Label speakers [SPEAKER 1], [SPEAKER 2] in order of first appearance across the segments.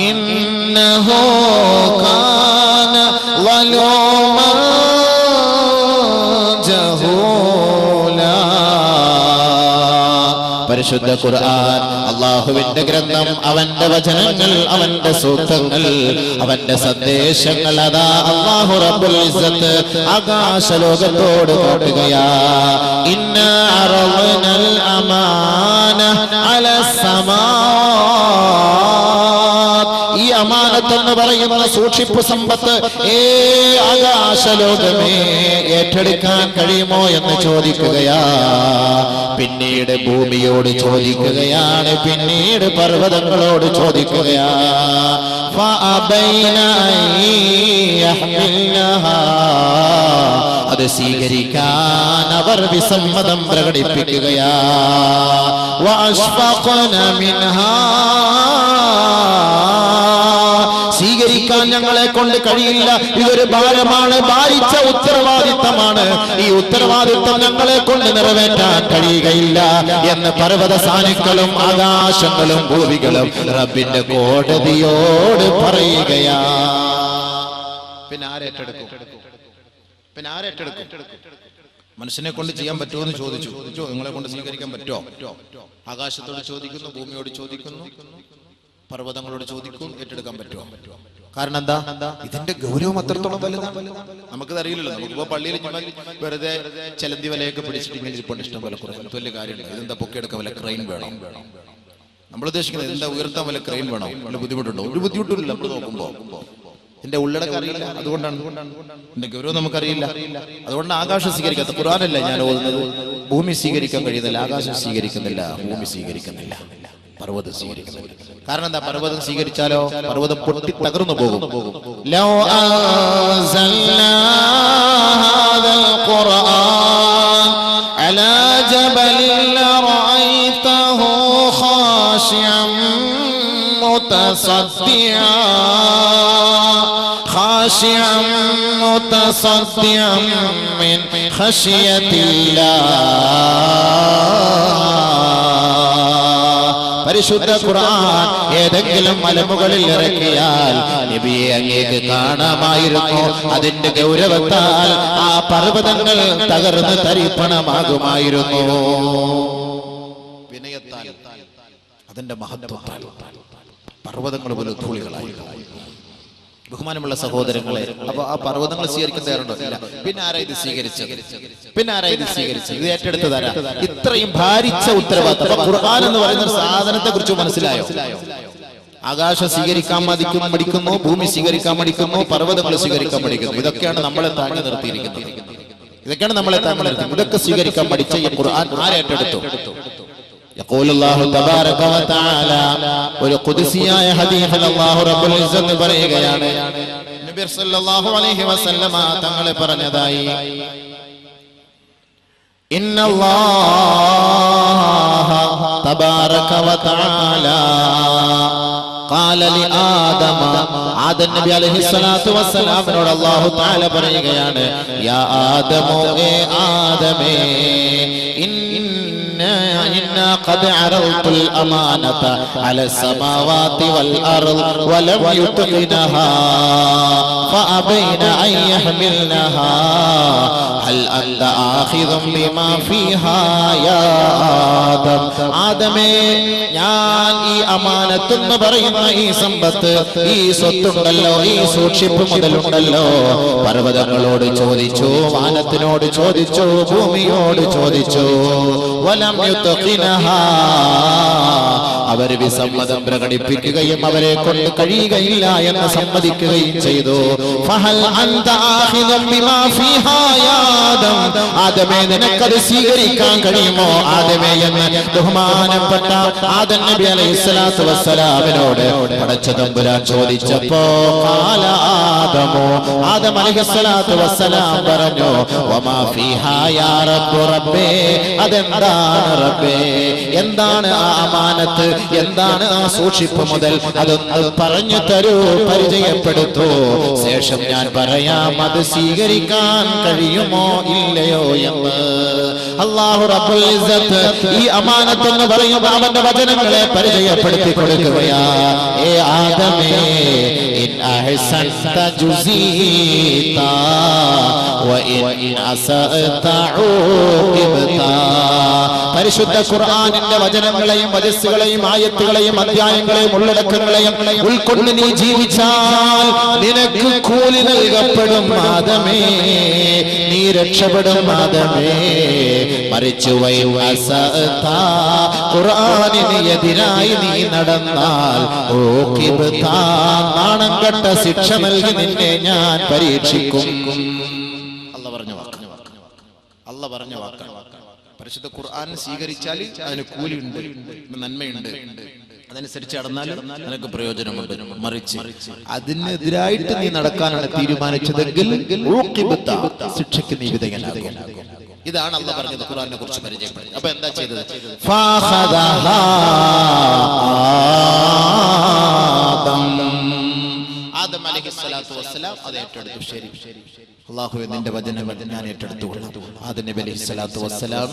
[SPEAKER 1] ഇന്നഹു കാന വലൂമൻ ജഹൂലാ. പരിശുദ്ധ ഖുർആൻ അല്ലാഹുവിന്റെ ഗ്രന്ഥം, അവന്റെ വചനങ്ങൾ, അവന്റെ സൂക്തങ്ങൾ, അവന്റെ സന്ദേശങ്ങൾ അതാ അല്ലാഹു റബ്ബുൽ ഇസ്സത്ത് ആകാശലോകത്തോട് കാട്ടുകയാ. ഇന്നാ അറളനൽ അമാന അലസ് സമാവാത്. ഈ അമാനത്ത് എന്ന് പറയുന്ന സൂക്ഷിപ്പ് സമ്പത്ത് ആകാശലോകമേ ഏറ്റെടുക്കാൻ കഴിയുമോ എന്ന് ചോദിക്കുകയാ. പിന്നീട് ഭൂമിയോട് ചോദിക്കുകയാണ്, പിന്നീട് പർവ്വതങ്ങളോട് ചോദിക്കുകയാ. അത് സ്വീകരിക്കാൻ അവർ വിസമ്മതം പ്രകടിപ്പിക്കുകയാ. സ്വീകരിക്കാൻ ഞങ്ങളെ കൊണ്ട് കഴിയില്ല, ഇതൊരു ഭാരമാണ്, ഭാരിച്ച ഉത്തരവാദിത്തമാണ്, ഈ ഉത്തരവാദിത്തം ഞങ്ങളെ കൊണ്ട് നിറവേറ്റാൻ കഴിയുകയില്ല എന്ന് പർവ്വത സാനുക്കളും ആകാശങ്ങളും ഭൂമികളും റബ്ബിന്റെ കോടതിയോട് പറയുകയാ. പിന്നെ ആരേറ്റെടുക്കും? പിന്നെ ആരേറ്റെടുക്കും? മനുഷ്യനെ കൊണ്ട് ചെയ്യാൻ പറ്റുമോ എന്ന് ചോദിച്ചു. നിങ്ങളെ കൊണ്ട് സ്വീകരിക്കാൻ പറ്റുമോ? ആകാശത്തോട് ചോദിക്കുന്നു, ഭൂമിയോട് ചോദിക്കുന്നു, പർവ്വതങ്ങളോട് ചോദിക്കും, ഏറ്റെടുക്കാൻ പറ്റുമോ? കാരണം എന്താ? ഇതിന്റെ ഗൗരവം അത്രത്തോളം വലുതാണ്. നമുക്കതറിയില്ലല്ലോ. നമുക്കിപ്പോ പള്ളിയിൽ വെറുതെ ചെലന്തി വലയൊക്കെ പിടിച്ചിട്ട് ഇങ്ങനെ ഇരിപ്പുണ്ട്, ഇഷ്ടം പോലെ കുറേ വലിയ കാര്യമുണ്ട്. ഇതെന്താ പൊക്കിയെടുക്കാൻ വല്ല ക്രെയിൻ വേണം? നമ്മൾ ഉദ്ദേശിക്കുന്നത് എന്താ? ഉയർത്താൻ വല്ല ക്രെയിൻ വേണം? വല്ല ബുദ്ധിമുട്ടുണ്ടോ? ഒരു ബുദ്ധിമുട്ടില്ല. നമ്മൾ നോക്കുമ്പോ ഇതിന്റെ ഉള്ളടക്കം അറിയില്ല, അതുകൊണ്ടാണ്. ഇതിന്റെ ഗൗരവം നമുക്കറിയില്ല, അതുകൊണ്ട് ആകാശം സ്വീകരിക്കാത്ത. ഖുർആനല്ല ഞാൻ ഓതുന്നത്. ഭൂമി സ്വീകരിക്കാൻ കഴിയുന്നില്ല, ആകാശം സ്വീകരിക്കുന്നില്ല, ഭൂമി സ്വീകരിക്കുന്നില്ല, പർവ്വതം സ്വീകരിക്കുന്നില്ല. കാരണം എന്താ? പർവ്വതം സ്വീകരിച്ചാലോ പർവ്വതം പൊട്ടി തകർന്നു പോകും. ലൗ അൻസൽനാ ഹാദൽ ഖുർആൻ അലാ ജബലിൻ ലറഅയ്തഹു ഖാശിഅൻ മുതസദ്ദിഅൻ മിൻ ഖശിയത്തില്ലാഹ്. പരിശുദ്ധ ഖുർആൻ ഏതെങ്കിലും മലമുകളിൽ ഇറക്കിയാൽ നബിയെ അങ്ങേക്ക് കാണാമായിരുന്നു. അതിന്റെ ഗൗരവത്താൽ ആ പർവ്വതങ്ങൾ തകർന്ന് തരിപ്പണമാകുമായിരുന്നു. വിനയത്താൽ, അതിന്റെ മഹത്വത്താൽ പർവ്വതങ്ങൾ പോലെ ധൂളികളായി. ബഹുമാനമുള്ള സഹോദരങ്ങളെ, അപ്പൊ ആ പർവ്വതങ്ങൾ സ്വീകരിക്കാൻ തയ്യാറുണ്ടോ? ഇല്ല. പിന്നെ ആരാ ഇത് സ്വീകരിച്ചത്? പിന്നെ ആരാ ഇത് സ്വീകരിച്ചത്? ഇത് ഏറ്റെടുത്തതാരാ? ഇത്രയും ഭാരിച്ച ഉത്തരവാദിത്തം. ഖുർആൻ എന്ന് പറയുന്ന സാധനത്തെ കുറിച്ച് മനസ്സിലായോ? ആകാശം സ്വീകരിക്കാൻ പഠിക്കുന്നു, ഭൂമി സ്വീകരിക്കാൻ പഠിക്കുന്നു, പർവ്വതങ്ങൾ സ്വീകരിക്കാൻ പഠിക്കുന്നു. ഇതൊക്കെയാണ് നമ്മളെ താങ്ങി നിർത്തിയിരിക്കുന്നത്. ഇതൊക്കെയാണ് നമ്മളെ താങ്ങി നിർത്തിയിരിക്കുന്നത്. ഇതൊക്കെ സ്വീകരിക്കാൻ പഠിച്ച ഈ ഖുർആൻ ആരേറ്റെടുത്തു? يقول الله تبارك وتعالى ഒരു ഖുദ്സിയായ ഹദീസിൽ അല്ലാഹു റബ്ബുൽ ഇസ്സത്ത് പറയുകയാണ്. നബി സല്ലല്ലാഹു അലൈഹി വസല്ലമ തങ്ങൾ പറഞ്ഞതായി, ഇന്നല്ലാഹ തബാറക വതആല ഖാല ലി ആദമ. ആദം നബി അലൈഹിസ്സലാത്തു വസ്സലാമിനോട് അല്ലാഹു തആല പറയുകയാണ്, യാ ആദമു, ഏ ആദമേ, إنا قد عرضت الأمانة على السماوات والأرض ولم يتقنها فأبين أن يحملنها هل أنت آخذ بما فيها يا آدم. ആദമേ, ഞാൻ ഈ അമാനത്ത് എന്ന് പറയുന്ന ഈ സമ്പത്ത്, ഈ സ്വത്തുണ്ടല്ലോ, ഈ സൂക്ഷിപ്പ് മുതലുണ്ടല്ലോ, പർവ്വതങ്ങളോട് ചോദിച്ചു, വാനത്തിനോട് ചോദിച്ചു, ഭൂമിയോട് ചോദിച്ചു. വലം യുത്ഖിനഹാ, അവർ വിസമ്മതം പ്രകടിപ്പിക്കുകയും അവരെ കൊണ്ട് കഴിയുകയില്ല എന്ന് സമ്മതിക്കുകയും ചെയ്തു. ഫഹൽ അൻത ആഖിദും ബിമാ ഫീഹാ യാ ആദം. ആദമേ, നിനക്കത് സ്വീകരിക്കാൻ കഴിയുമോ ആദമേ എന്ന് ബഹുമാനപ്പെട്ട ആദം നബി അലൈഹിസ്സലാത്തു വസ്സലാമിനോട് പടച്ച തമ്പുരാൻ ചോദിച്ചപ്പോ ഖാല ആദമു, ആദം അലൈഹിസ്സലാത്തു വസ്സലാം പറഞ്ഞു, വമാ ഫീഹാ യാ റബ്ബു, റബ്ബേ, അതെന്താണ് റബ്ബേ? എന്താണ് ആ അമാനത്ത്? എന്താണ് ആ സൂക്ഷിപ്പ് മുതൽ അതൊന്ന് പറഞ്ഞു തരൂ, പരിചയപ്പെടുത്തൂ. ശേഷം ഞാൻ പറയാം അത് സ്വീകരിക്കാൻ കഴിയുമോ ഇല്ലയോ എന്ന്. അല്ലാഹു റബ്ബുൽ ഇസ്സത്ത് ഈ അമാനത്ത് എന്ന് പറയുമ്പോൾ അവന്റെ വചനങ്ങളെ പരിചയപ്പെടുത്തി കൊടുക്കുകയാ. ഏ ആദമേ ഇൻ അഹ്സൻത ജുസീത വഇൻ അസഅത ഉഖിബത. പരിശുദ്ധ ഖുർആനിന്റെ വചനങ്ങളെയും വചസ്സുകളെയും ആയത്തുകളെയും അധ്യായങ്ങളെയും ഉള്ളടക്കങ്ങളെയും ഉൾക്കൊണ്ട് നീ ജീവിച്ചാൽ നിനക്ക് കൂലി നൽകപ്പെടും ആദമേ, നീ രക്ഷപ്പെടും ആദമേ. മറിച്ചു ഖുർആനിന് എതിരായി നീ നടന്നാൽ നാണം കെട്ട ശിക്ഷ നൽകി നിന്നെ ഞാൻ പരീക്ഷിക്കും. അല്ലാഹു പറഞ്ഞ വാക്കാണ്. പരിശുദ്ധ ഖുർആൻ സ്വീകരിച്ചാൽ അതിന് കൂലിയുണ്ട്, നന്മയുണ്ട്. അതനുസരിച്ച് നടന്നാൽ നിനക്ക് പ്രയോജനമുണ്ട്. മറിച്ച് അതിനെതിരായിട്ട് നീ നടക്കാനാണ് തീരുമാനിച്ചതെങ്കിൽ ശിക്ഷയ്ക്ക് നീ വിധേയനാകും. ഇതാണ് അല്ലാഹു പറഞ്ഞത് ഖുർആനെ കുറിച്ച് പരിചയപ്പെടുത്തി. അപ്പൊ എന്താ ചെയ്തത്? ആദം അലൈഹിസ്സലാത്തു വസ്സലാം അത് ഏറ്റെടുത്തു. ശരി അല്ലാഹുവേ നിന്റെ വചനം ഞാൻ ഏറ്റെടുത്തുകൊള്ളാം. ആദം നബി അലൈഹിസ്സലാത്തു വസ്സലാം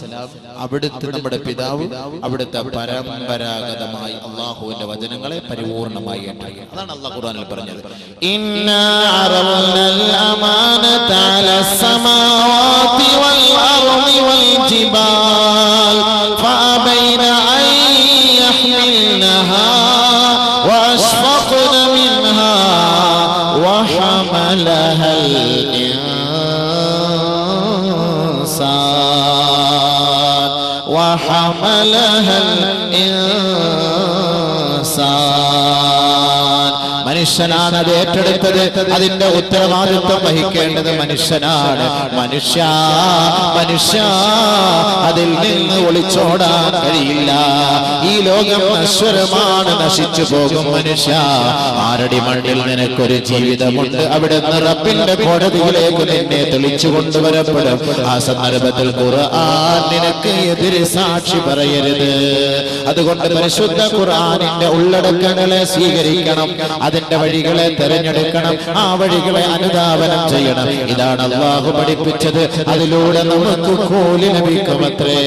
[SPEAKER 1] അവിടുത്തെ നമ്മുടെ പിതാവ് അവിടുത്തെ പരമ്പരാഗതമായി അല്ലാഹുവിന്റെ വചനങ്ങളെ പരിപൂർണമായി ഏറ്റെടുക്കുക. അതാണ് അല്ലാഹു ഖുർആനിൽ പറഞ്ഞത്. ഇന്നാ അറവ്നൽ അമാനത അലസ് സമാവാതി വൽ അർളി വൽ ജിബാൽ ഫഅബൈന അൻ യഹ്മിൽനഹാ വഅശ്ഫഖ്ന മിൻഹാ وحملها الإنسان وحملها الإنسان. മനുഷ്യനാണ് അത് ഏറ്റെടുത്തത്. അതിന്റെ ഉത്തരവാദിത്വം വഹിക്കേണ്ടത് മനുഷ്യനാണ്. മനുഷ്യ അതിൽ നിന്ന് ഒളിച്ചോടാൻ കഴിയില്ല. ഈ ലോകം നശ്വരമാണ്, നശിച്ചു പോകും. മനുഷ്യ ആരടി മണ്ണിൽ നിനക്കൊരു ജീവിതമുണ്ട്. അവിടെ റബ്ബിന്റെ കോടതിയിലേക്ക് നിന്നെ തെളിച്ചു കൊണ്ടുവരപ്പെടും. ആ സന്ദർഭത്തിൽ ഖുർആൻ നിനക്ക് എതിരെ സാക്ഷി പറയരുത്. അതുകൊണ്ട് പരിശുദ്ധ ഖുർആനിന്റെ ഉള്ളടക്കങ്ങളെ സ്വീകരിക്കണം, അതിന്റെ വഴികളെ തെരഞ്ഞെടുക്കണം, ആ വഴികളെ അനുധാവനം ചെയ്യണം. ഇതാണ് അല്ലാഹു പഠിപ്പിച്ചത്. അതിലൂടെ നമുക്ക് കൂലി ലഭിക്കുമത്രേ.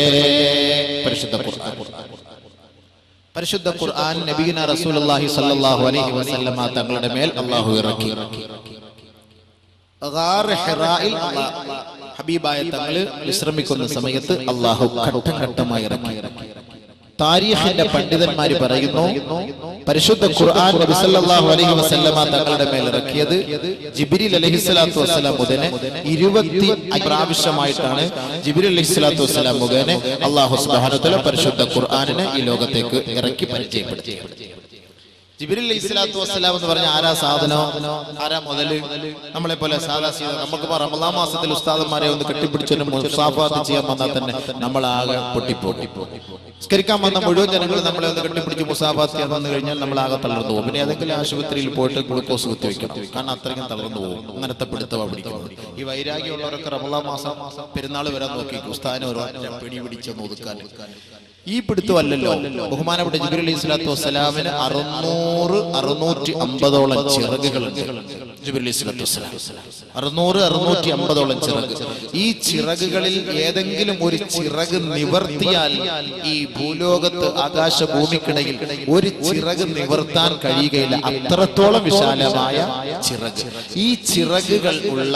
[SPEAKER 1] പരിശുദ്ധ ഖുർആൻ നബിയുനാ റസൂലുള്ളാഹി സ്വല്ലല്ലാഹു അലൈഹി വസല്ലമ തങ്ങളുടെ മേൽ അല്ലാഹു ഇറക്കി. ഗാർ ഹിറായിൽ ഹബീബായ തങ്ങൾ വിശ്രമിക്കുന്ന സമയത്ത് അല്ലാഹു ഘട്ടം ഘട്ടമായി ഇറക്കി. താരീഖിന്റെ പണ്ഡിതന്മാര് പറയുന്നു പരിശുദ്ധ ഖുർആൻ നബി സല്ലല്ലാഹു അലൈഹി വസല്ലമ തങ്ങളുടെ മേൽ ഇറക്കിയത് ജിബ്രീൽ അലൈഹിസ്സലാത്തു വസ്സലാം മുതൽ 25 പ്രാവശ്യമായിട്ടാണ്. ജിബ്രീൽ അലൈഹിസ്സലാത്തു വസ്സലാം മുഖേന അല്ലാഹു സുബ്ഹാനഹു വ തആല പരിശുദ്ധ ഖുർആനിനെ ഈ ലോകത്തേക്ക് ഇറക്കി പരിചയപ്പെടുത്തി. ജിബ്രീൽ അലൈഹിസ്സലാത്തു വസ്സലാം എന്ന് പറഞ്ഞ ആരാ സാധനോ, ആരാ മുതല്? നമ്മളെ പോലെ സാധാ നമുക്ക് റമളാൻ മാസത്തിൽ ഉസ്താദന്മാരെ ഒന്ന് കെട്ടിപ്പിടിച്ചൊരു മുസാഫാത്ത് ചെയ്യാൻ വന്നാൽ തന്നെ നമ്മളാകെ പൊട്ടിപ്പോട്ടി. നിസ്കരിക്കാൻ വന്ന മുഴുവൻ ജനങ്ങൾ നമ്മളെ ഒന്ന് കെട്ടിപ്പിടിച്ച് മുസാഫാത്ത് ചെയ്യാൻ വന്നു കഴിഞ്ഞാൽ നമ്മളാകെ തളർന്നു പോകും. പിന്നെ ഏതെങ്കിലും ആശുപത്രിയിൽ പോയിട്ട് ഗ്ലൂക്കോസ് കുത്തിവെക്കണം, കാരണം അത്രയ്ക്കും തളർന്നു പോകും. അങ്ങനത്തെ പിടുത്തം പിടിക്കുന്നത്. ഈ വൈരാഗ്യമുള്ളവരൊക്കെ റമളാൻ മാസം പെരുന്നാൾ വരാൻ നോക്കി ഉസ്താദിനെ ഒരു പിടി പിടിച്ചൊന്ന് ഒതുക്കാൻ. ഈ പിടുത്തമല്ലല്ലോ. ബഹുമാനപ്പെട്ട ജിബ്രീൽ അലൈഹിസ്സലാത്തു വസ്സലാമിന് 650ഓളം ചിറകുകളുണ്ട്. ജിബ്രീൽ അലൈഹിസ്സലാത്തു വസ്സലാം 650ഓളം ചിറക്. ഈ ചിറകുകളിൽ ഏതെങ്കിലും ഒരു ചിറക് നിവർത്തിയാൽ ഈ ഭൂലോകത്ത് ആകാശഭൂമിക്കിടയിൽ ഒരു ചിറക് നിവർത്താൻ കഴിയുകയില്ല. അത്രത്തോളം വിശാലമായ ചിറക്. ഈ ചിറകുകൾ ഉള്ള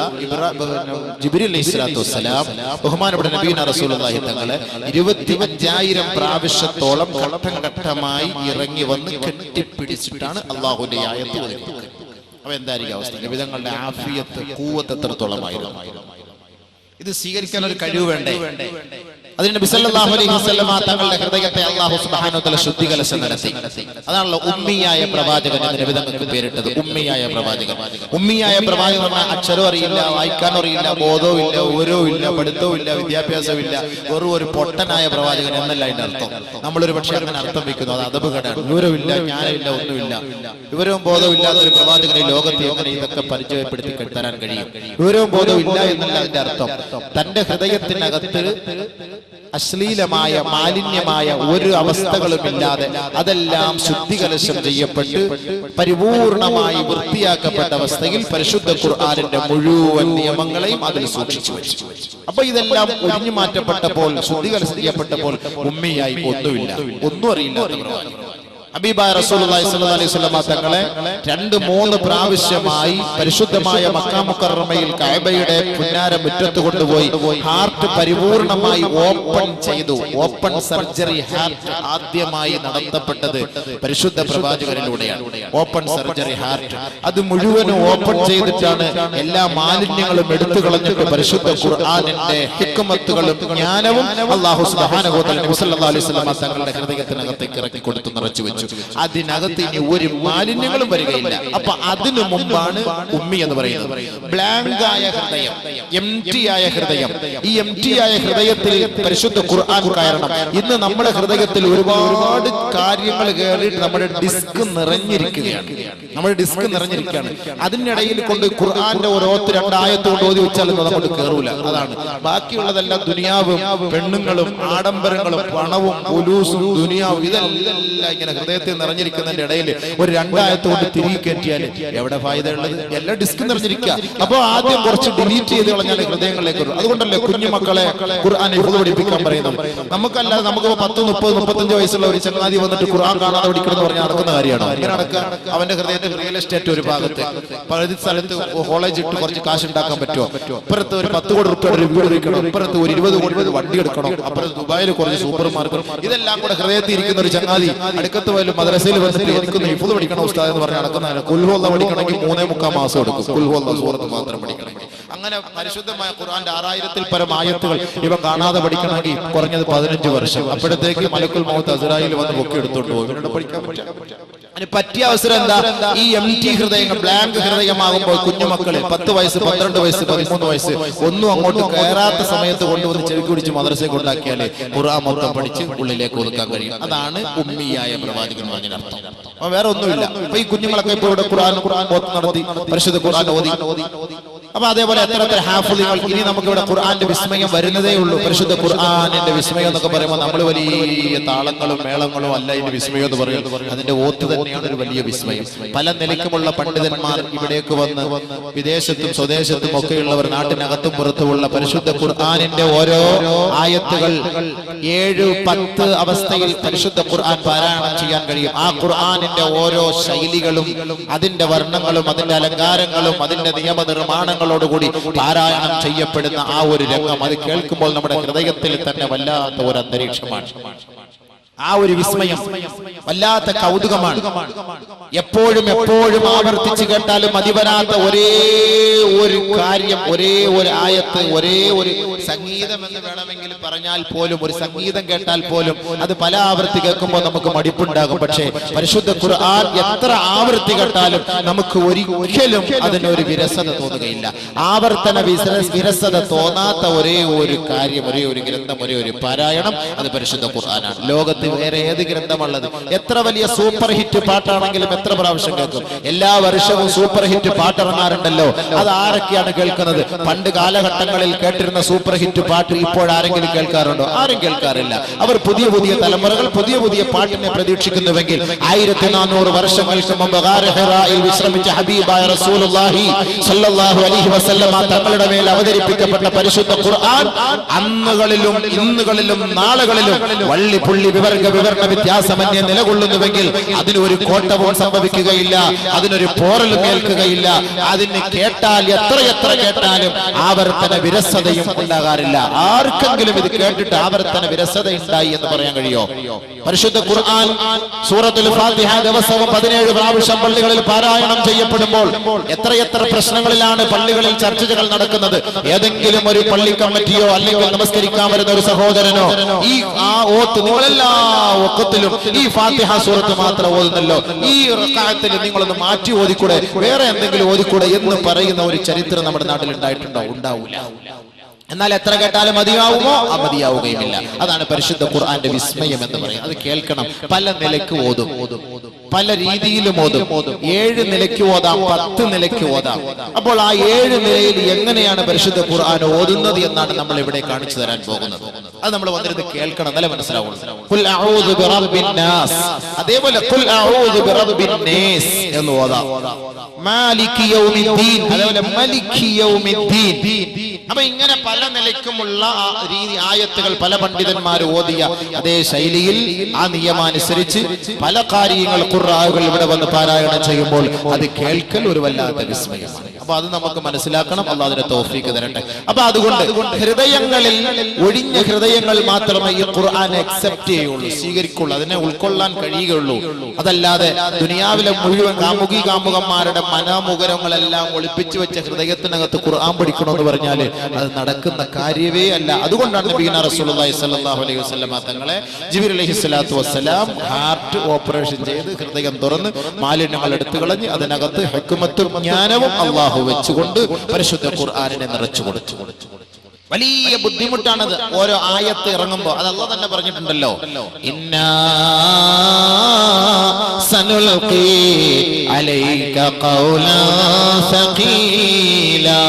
[SPEAKER 1] ജിബ്രീൽ അലൈഹിസ്സലാത്തു വസ്സലാം ബഹുമാനപ്പെട്ട നബിയുനാ റസൂലുള്ളാഹി തങ്ങളെ 25,000 പ്രാവശ്യത്തോളം ഘട്ടം ഘട്ടമായി ഇറങ്ങി വന്ന് കെട്ടിപ്പിടിച്ചിട്ടാണ് അല്ലാഹുവിന്റെ ആയത്ത് ഓതുന്നത്. അപ്പൊ എന്തായിരിക്കും അവസ്ഥ? നബിതങ്ങളുടെ ആഫിയത്ത് ഖുവത്ത് എത്രത്തോളമായിരുന്നു? ഇത് സ്വീകരിക്കാൻ ഒരു കഴിവ് വേണ്ടേ? അതിന് നബി സല്ലല്ലാഹു അലൈഹി വസല്ലമ തങ്ങളുടെ ഹൃദയത്തെ അല്ലാഹു സുബ്ഹാനഹു വ തആല ശുദ്ധീകരണം നടത്തി. അതാണല്ലോ ഉമ്മിയായ പ്രവാചകൻ എന്ന് നബി തങ്ങൾക്ക് പേരിട്ടത്. ഉമ്മിയായ പ്രവാചകൻ. ഉമ്മിയായ പ്രവാചകൻ പറഞ്ഞാൽ അക്ഷരം അറിയില്ല, വായിക്കാൻ അറിയില്ല, ബോധവും ഇല്ല, വിവരവും ഇല്ല, പഠിത്തവും ഇല്ല, വിദ്യാഭ്യാസവും ഇല്ല, വെറും ഒരു പൊട്ടനായ പ്രവാചകൻ എന്നല്ല അതിന്റെ അർത്ഥം. നമ്മളൊരു പക്ഷേ അങ്ങനെ അർത്ഥം വെക്കുന്നു. അത് അദബുകേടാണ്. വിവരമില്ല, ജ്ഞാനമില്ല, ഒന്നുമില്ല, വിവരവും ബോധവും ഇല്ലാത്ത ഒരു പ്രവാചകനെ ലോകത്തെ എങ്ങനെ ഇതൊക്കെ പരിചയപ്പെടുത്തി തരാൻ കഴിയും? വിവരവും ബോധവും ഇല്ല എന്നല്ല അതിന്റെ അർത്ഥം. തന്റെ ഹൃദയത്തിനകത്ത് അശ്ലീലമായ മാലിന്യമായ ഒരു അവസ്ഥകളുമില്ലാതെ അതെല്ലാം ശുദ്ധികലശം ചെയ്യപ്പെട്ട് പരിപൂർണമായി വൃത്തിയാക്കപ്പെട്ട അവസ്ഥയിൽ പരിശുദ്ധ ഖുർആനിന്റെ മുഴുവൻ നിയമങ്ങളെയും അതിൽ സൂക്ഷിച്ചു വെച്ചു. അപ്പൊ ഇതെല്ലാം ഒഴിഞ്ഞു മാറ്റപ്പെട്ടപ്പോൾ, ശുദ്ധികലശം ചെയ്യപ്പെട്ടപ്പോൾ ഉമ്മിയായി ഒന്നും അറിയില്ല. ഹബീബായ റസൂലുള്ളാഹി സ്വല്ലല്ലാഹു അലൈഹി വസല്ലം തങ്ങളെ 2-3 പ്രാവശ്യമായി പരിശുദ്ധമായ മക്ക മുക്കറമയിൽ കഅബയുടെ പുന്നാര മുറ്റത്ത് കൊണ്ടുപോയി ഹാർട്ട് പരിപൂർണമായി ഓപ്പൺ ചെയ്തു. ഓപ്പൺ സർജറി ഹാർട്ട് ആദ്യമായി നടത്തപ്പെട്ടത് പരിശുദ്ധ പ്രവാചകനിലൂടെയാണ്. ഓപ്പൺ സർജറി ഹാർട്ട് അത് മുഴുവനും ഓപ്പൺ ചെയ്തിട്ടാണ് എല്ലാ മാലിന്യങ്ങളും എടുത്തു കളഞ്ഞിട്ട് പരിശുദ്ധ ഖുർആനിന്റെ ഹിക്മത്തുകളും ജ്ഞാനവും അല്ലാഹു സുബ്ഹാനഹു വ തആല നബി സല്ലല്ലാഹു അലൈഹി വസല്ലം തങ്ങളുടെ ഹൃദയത്തിനകത്തേക്ക് ഇറക്കി കൊടുത്തു നിറച്ചു വെച്ചു. അതിനകത്ത് ഇനി ഒരു മാലിന്യങ്ങളും വരികയില്ല. അപ്പൊ അതിനു മുമ്പാണ് ഉമ്മി എന്ന് പറയുന്നത്. ബ്ലാങ്ക് ആയ ഹൃദയം, എംപ്റ്റി ആയ ഹൃദയം. ഈ എംപ്റ്റി ആയ ഹൃദയത്തിൽ പരിശുദ്ധ ഖുർആൻ കയറണം. ഇന്ന് നമ്മുടെ ഹൃദയത്തിൽ ഒരുപാട് കാര്യങ്ങൾ കയറിയിട്ട് നമ്മുടെ ഡിസ്ക് നിറഞ്ഞിരിക്കുകയാണ്. അതിനിടയിൽ കൊണ്ട് ഖുർആന്റെ ഓരോത്ത് 2 ആയത്ത് കൊണ്ട് ഓതി വെച്ചാലൊന്നും അങ്ങോട്ട് കയറൂല. അതാണ് ബാക്കിയുള്ളതെല്ലാം ദുനിയാവും പെണ്ണുങ്ങളും ആഡംബരങ്ങളും പണവും പുലൂസും ദുനിയാവും ഇതെല്ലാം ഇങ്ങനെ ഹൃദയത്തിൽ നിറഞ്ഞിരിക്കുന്നതിന്റെ ഇടയിൽ ഒരു 2 ആയത്ത് കൊണ്ട് തിരികെ കയറ്റിയാൽ എവിടെ ഫായിദ ഉള്ളത്? എല്ലാം ഡിസ്ക് നിറഞ്ഞിരിക്കുക. അപ്പൊ ആദ്യം കുറച്ച് ഡിലീറ്റ് ചെയ്ത് കളഞ്ഞാൽ ഹൃദയങ്ങളിലേക്ക് വരും. അതുകൊണ്ടല്ലേ കുഞ്ഞുമക്കളെ ഖുർആൻ ഹിഫ്ള് പഠിപ്പിക്കാൻ പറയുന്നത്. നമുക്കല്ലാതെ നമുക്ക് 10, 30, 35 വയസ്സുള്ള ഒരു ചങ്ങാതി വന്നിട്ട് ഖുർആൻ കാണാതെ പഠിക്കണമെന്ന് പറഞ്ഞാൽ നടക്കുന്ന കാര്യമാണോ? അങ്ങനെ നടക്കുക? അവന്റെ ഹൃദയത്തിൽ റിയൽ എസ്റ്റേറ്റ് ഒരു ഭാഗത്ത്, പകുതി സ്ഥലത്ത് കോളേജ് ഇട്ട് കുറച്ച് കാശ് ഉണ്ടാക്കാൻ പറ്റുമോ? ഇപ്പുറത്ത് ഒരു 10 കോടി റുപ്യയുടെ ഒരു വീട് വെക്കണം, ഇപ്പുറത്ത് ഒരു 20 കോടി വണ്ടി എടുക്കണം, അപ്പുറത്ത് ദുബായിൽ കുറച്ച് സൂപ്പർ മാർക്കറ്റ്, ഇതെല്ലാം കൂടെ ഹൃദയത്തിൽ ഇരിക്കുന്ന ഒരു ചങ്ങാതി അടുക്കത്ത് പോലും മദ്രസയിൽ വന്നിട്ട് എനിക്കൊന്ന് ഹിഫ്ള് പഠിക്കണം ഉസ്താദ് എന്ന് പറഞ്ഞ് നടക്കുന്നതാണ്. ഖുൽ ഹു അല്ലാഹ് പഠിക്കണമെങ്കിൽ 3-3/4 മാസം എടുക്കും. ഖുൽ ഹു അല്ലാഹ് സൂറത്ത് മാത്രം പഠിക്കണമെങ്കിൽ. അങ്ങനെ പരിശുദ്ധമായ ഖുർആന്റെ 6000-ൽ പരം ആയത്തുകൾ ഇവ കാണാതെ പഠിക്കണമെങ്കിൽ കുറഞ്ഞത് 15 വർഷം. അപ്പോഴത്തേക്ക് മലക്കുൽ മൗത്ത് അസ്രായീൽ വന്ന് പൊക്കി എടുത്തോണ്ട് പോകും. ഇവരോട് പഠിക്കാൻ അതിന് പറ്റിയ അവസരം എന്താ? ഈ എംപ്റ്റി ഹൃദയങ്ങൾ, ബ്ലാങ്ക് ഹൃദയമാകുമ്പോൾ കുഞ്ഞുമക്കളിൽ 10 വയസ്സ്, 12 വയസ്സ്, 13 വയസ്സ് ഒന്നും അങ്ങോട്ട് കയറാത്ത സമയത്ത് കൊണ്ടുവന്ന് ചെവി കുടിച്ച് മദ്രസയിൽ കൊണ്ടാക്കിയാലേ ഖുർആൻ മൊത്തം പഠിച്ച് ഉള്ളിലേക്ക് ഒതുക്കാൻ കഴിയും. അതാണ് ഉമ്മിയായ പ്രവാചകൻ പറഞ്ഞതിനർത്ഥം. അപ്പൊ വേറെ ഒന്നുമില്ല. അപ്പൊ ഈ കുഞ്ഞുങ്ങളൊക്കെ ഇപ്പോൾ ഇവിടെ ഖുർആൻ നടത്തി പരിശുദ്ധ ഖുർആൻ ഓതി. അപ്പൊ അതേപോലെ എത്ര ഹാഫിളുകൾ. ഇനി നമുക്ക് ഇവിടെ ഖുർആന്റെ വിസ്മയം വരുന്നതേ ഉള്ളൂ. പരിശുദ്ധ ഖുർആനിന്റെ വിസ്മയം എന്നൊക്കെ പറയുമ്പോൾ നമ്മൾ വലിയ താളങ്ങളും മേളങ്ങളും അല്ല ഇതിന്റെ വിസ്മയം എന്ന് പറയുന്നത്. അതിന്റെ ഓത്ത് തന്നെയാണ് ഒരു വലിയ വിസ്മയം. പല നിലയ്ക്കുമുള്ള പണ്ഡിതന്മാർ ഇവിടേക്ക് വന്ന് വിദേശത്തും സ്വദേശത്തും ഒക്കെയുള്ളവർ നാട്ടിനകത്തും പുറത്തുമുള്ള പരിശുദ്ധ ഖുർആനിന്റെ ഓരോ ആയത്തുകൾ 7-10 അവസ്ഥയിൽ പരിശുദ്ധ ഖുർആൻ പാരായണം ചെയ്യാൻ കഴിയും. ആ ഖുർആനിന്റെ ഓരോ ശൈലികളും അതിന്റെ വർണ്ണങ്ങളും അതിന്റെ അലങ്കാരങ്ങളും അതിന്റെ നിയമനിർമ്മാണങ്ങളോടുകൂടി പാരായണം ചെയ്യപ്പെടുന്ന ആ ഒരു രംഗം അത് കേൾക്കുമ്പോൾ നമ്മുടെ ഹൃദയത്തിൽ തന്നെ വല്ലാത്ത ഒരു അന്തരീക്ഷമാണ്. ആ ഒരു വിസ്മയം, വല്ലാത്ത കൗതുകമാണ്. എപ്പോഴും ആവർത്തിച്ച് കേട്ടാലും മതിവരാത്ത ഒരേ ഒരു കാര്യം, ഒരേ ഒരു ആയത്ത്, ഒരേ ഒരു സംഗീതം എന്ന് വേണമെങ്കിൽ പറഞ്ഞാൽ പോലും, ഒരു സംഗീതം കേട്ടാൽ പോലും അത് പല ആവർത്തി കേൾക്കുമ്പോൾ നമുക്ക് മടിപ്പുണ്ടാകും. പക്ഷേ പരിശുദ്ധ ഖുർആൻ എത്ര ആവർത്തി കേട്ടാലും നമുക്ക് ഒരിക്കലും അതിനൊരു വിരസത തോന്നുകയില്ല. ആവർത്തന വിരസത തോന്നാത്ത ഒരേ ഒരു കാര്യം, ഒരേ ഒരു ഗ്രന്ഥം, ഒരേ ഒരു പാരായണം അത് പരിശുദ്ധ ഖുർആനാണ്. ലോകത്ത് വേറെ ഏത് ഗ്രന്ഥമുള്ളത്? എത്ര വലിയ സൂപ്പർ ഹിറ്റ് പാട്ടാണെങ്കിലും എത്ര പ്രാവശ്യം കേൾക്കും? എല്ലാ വർഷവും സൂപ്പർ ഹിറ്റ് പാട്ടിറങ്ങാറുണ്ടല്ലോ. അത് ആരൊക്കെയാണ് കേൾക്കുന്നത്? പണ്ട് കാലഘട്ടങ്ങളിൽ കേട്ടിരുന്ന സൂപ്പർ ഹിറ്റ് പാട്ട് ഇപ്പോൾ ആരെങ്കിലും കേൾക്കാറുണ്ടോ? ആരും കേൾക്കാറില്ല. അവർ പുതിയ തലമുറകൾ പുതിയ പാട്ടിനെ പ്രതീക്ഷിക്കുന്നുവെങ്കിൽ 1400 വർഷങ്ങൾക്ക് മുമ്പ് ഹിറായിൽ വിശ്രമിച്ച ഹബീബായ റസൂലുള്ളാഹി സ്വല്ലല്ലാഹു അലൈഹി വസല്ലം തങ്ങളുടെ മേൽ അവതരിപ്പിക്കപ്പെട്ട പരിശുദ്ധ ഖുർആൻ അന്നുകളിലും ഇന്നുകളിലും നാളുകളിലും വള്ളിപ്പുള്ളി വിവരണ വ്യത്യാസമന്യേ നിലകൊള്ളുന്നുവെങ്കിൽ അതിനൊരു കോട്ടവും സംഭവിക്കുകയില്ല, അതിനൊരു പോറലും കേൾക്കുകയില്ല. അതിന് കേട്ടാൽ എത്ര കേട്ടാലും ആവർത്തന വിരസതയും ഉണ്ടാകാറില്ല. ആർക്കെങ്കിലും ഇത് കേട്ടിട്ട് ആവർത്തന വിരസത ഉണ്ടായി എന്ന് പറയാൻ കഴിയോ? പരിശുദ്ധ ഖുർആൻ സൂറത്തുൽ ഫാത്തിഹ ദിവസവും 17 പ്രാവശ്യം പള്ളികളിൽ പാരായണം ചെയ്യപ്പെടുമ്പോൾ എത്ര പ്രശ്നങ്ങളിലാണ് പള്ളികളിൽ ചർച്ചകൾ നടക്കുന്നത്. ഏതെങ്കിലും ഒരു പള്ളി കമ്മിറ്റിയോ അല്ലെങ്കിൽ നമസ്കരിക്കാൻ വരുന്ന ഒരു സഹോദരനോ ഈ ഓത്ത് നിങ്ങളെല്ലാ ഒക്കത്തിലും ഈ ഫാത്തിഹ സൂറത്ത് മാത്രം ഓതുന്നല്ലോ, ഈ റക്അത്തിൽ നിങ്ങളൊന്ന് മാറ്റി ഓതിക്കൂടെ, വേറെ എന്തെങ്കിലും ഓതിക്കൂടെ എന്ന് പറയുന്ന ഒരു ചരിത്രം നമ്മുടെ നാട്ടിൽ ഉണ്ടായിട്ടുണ്ടോ? ഉണ്ടാവൂല. എന്നാൽ എത്ര കേട്ടാലും മതിയാവുമോ? മതിയാവുകയുമില്ല. അതാണ് പരിശുദ്ധ ഖുർആന്റെ വിസ്മയം എന്ന് പറയുന്നത്. അത് കേൾക്കണം. പല നിലയ്ക്ക് ഓതും. പല രീതിയിലും ഓതും. 7 നിലയ്ക്ക് ഓതാം, 10 നിലയ്ക്ക് ഓതാം. അപ്പോൾ ആ 7 നിലയിൽ എങ്ങനെയാണ് പരിശുദ്ധ ഖുർആൻ ഓതുന്നത് എന്നാണ് നമ്മൾ ഇവിടെ കാണിച്ചു തരാൻ പോകുന്നത്. അത് നമ്മൾ വന്നിരുന്ന് കേൾക്കണം, എന്നാലേ മനസ്സിലാവുള്ളൂ. ഖുൽ അഊദു ബിറബ്ബിൻ നാസ്, അതേപോലെ ഖുൽ അഊദു ബിറബ്ബിൻ നാസ് എന്ന് ഓതാം. മാലികി യൗമിദ്ദീൻ, അതേപോലെ മലികി യൗമിദ്ദീൻ. അപ്പൊ ഇങ്ങനെ പല നിലയ്ക്കുമുള്ള രീതി ആയത്തുകൾ പല പണ്ഡിതന്മാർ ഓതിയ അതേ ശൈലിയിൽ ആ നിയമമനുസരിച്ച് പല കാര്യങ്ങൾ ഖുർആനുകൾ ഇവിടെ വന്ന് പാരായണം ചെയ്യുമ്പോൾ അത് കേൾക്കൽ ഒരു വല്ലാത്ത വിസ്മയമാണ്. അപ്പൊ അത് നമുക്ക് മനസ്സിലാക്കണം. അല്ലാഹു അതിനെ തൗഫീഖ് തരട്ടെ. അപ്പൊ അതുകൊണ്ട് ഹൃദയങ്ങളിൽ, ഒഴിഞ്ഞ ഹൃദയങ്ങൾ മാത്രമേ ഈ ഖുർആൻ അക്സെപ്റ്റ് ചെയ്യുള്ളൂ, സ്വീകരിക്കുള്ളൂ, അതിനെ ഉൾക്കൊള്ളാൻ കഴിയുകയുള്ളൂ. അതല്ലാതെ ദുനിയാവിലെ മുഴുവൻ കാമുകന്മാരുടെ മനോമുഖരങ്ങളെല്ലാം ഒളിപ്പിച്ചു വെച്ച ഹൃദയത്തിനകത്ത് ഖുർആൻ പഠിക്കണമെന്ന് പറഞ്ഞാൽ അത് നടക്കുന്ന കാര്യമേ അല്ല. അതുകൊണ്ടാണ് നബിയുനാ റസൂലുള്ളാഹി സ്വല്ലല്ലാഹു അലൈഹി വസല്ലം തങ്ങളെ ജിബ്രീൽ അലൈഹിസ്സലാത്തു വസ്സലാം ഹാർട്ട് ഓപ്പറേഷൻ ചെയ്ത് ഹൃദയം തുറന്ന് മാലിന്യങ്ങൾ എടുത്തു കളഞ്ഞ് അതിനകത്ത് ഹിക്മത്തും ജ്ഞാനവും അല്ലാഹു വെച്ചുകൊണ്ട് പരിശുദ്ധ ഖുർആനിനെ നിറച്ചു കൊടുത്തു. വലിയ ബുദ്ധിമുട്ടാണത്. ഓരോ ആയത്ത് ഇറങ്ങുമ്പോൾ അത് അല്ലാഹു തന്നെ പറഞ്ഞിട്ടുണ്ടല്ലോ, ഇന്നാ സനുൽഖി അലൈക ഖൗലൻ സഖീലാ.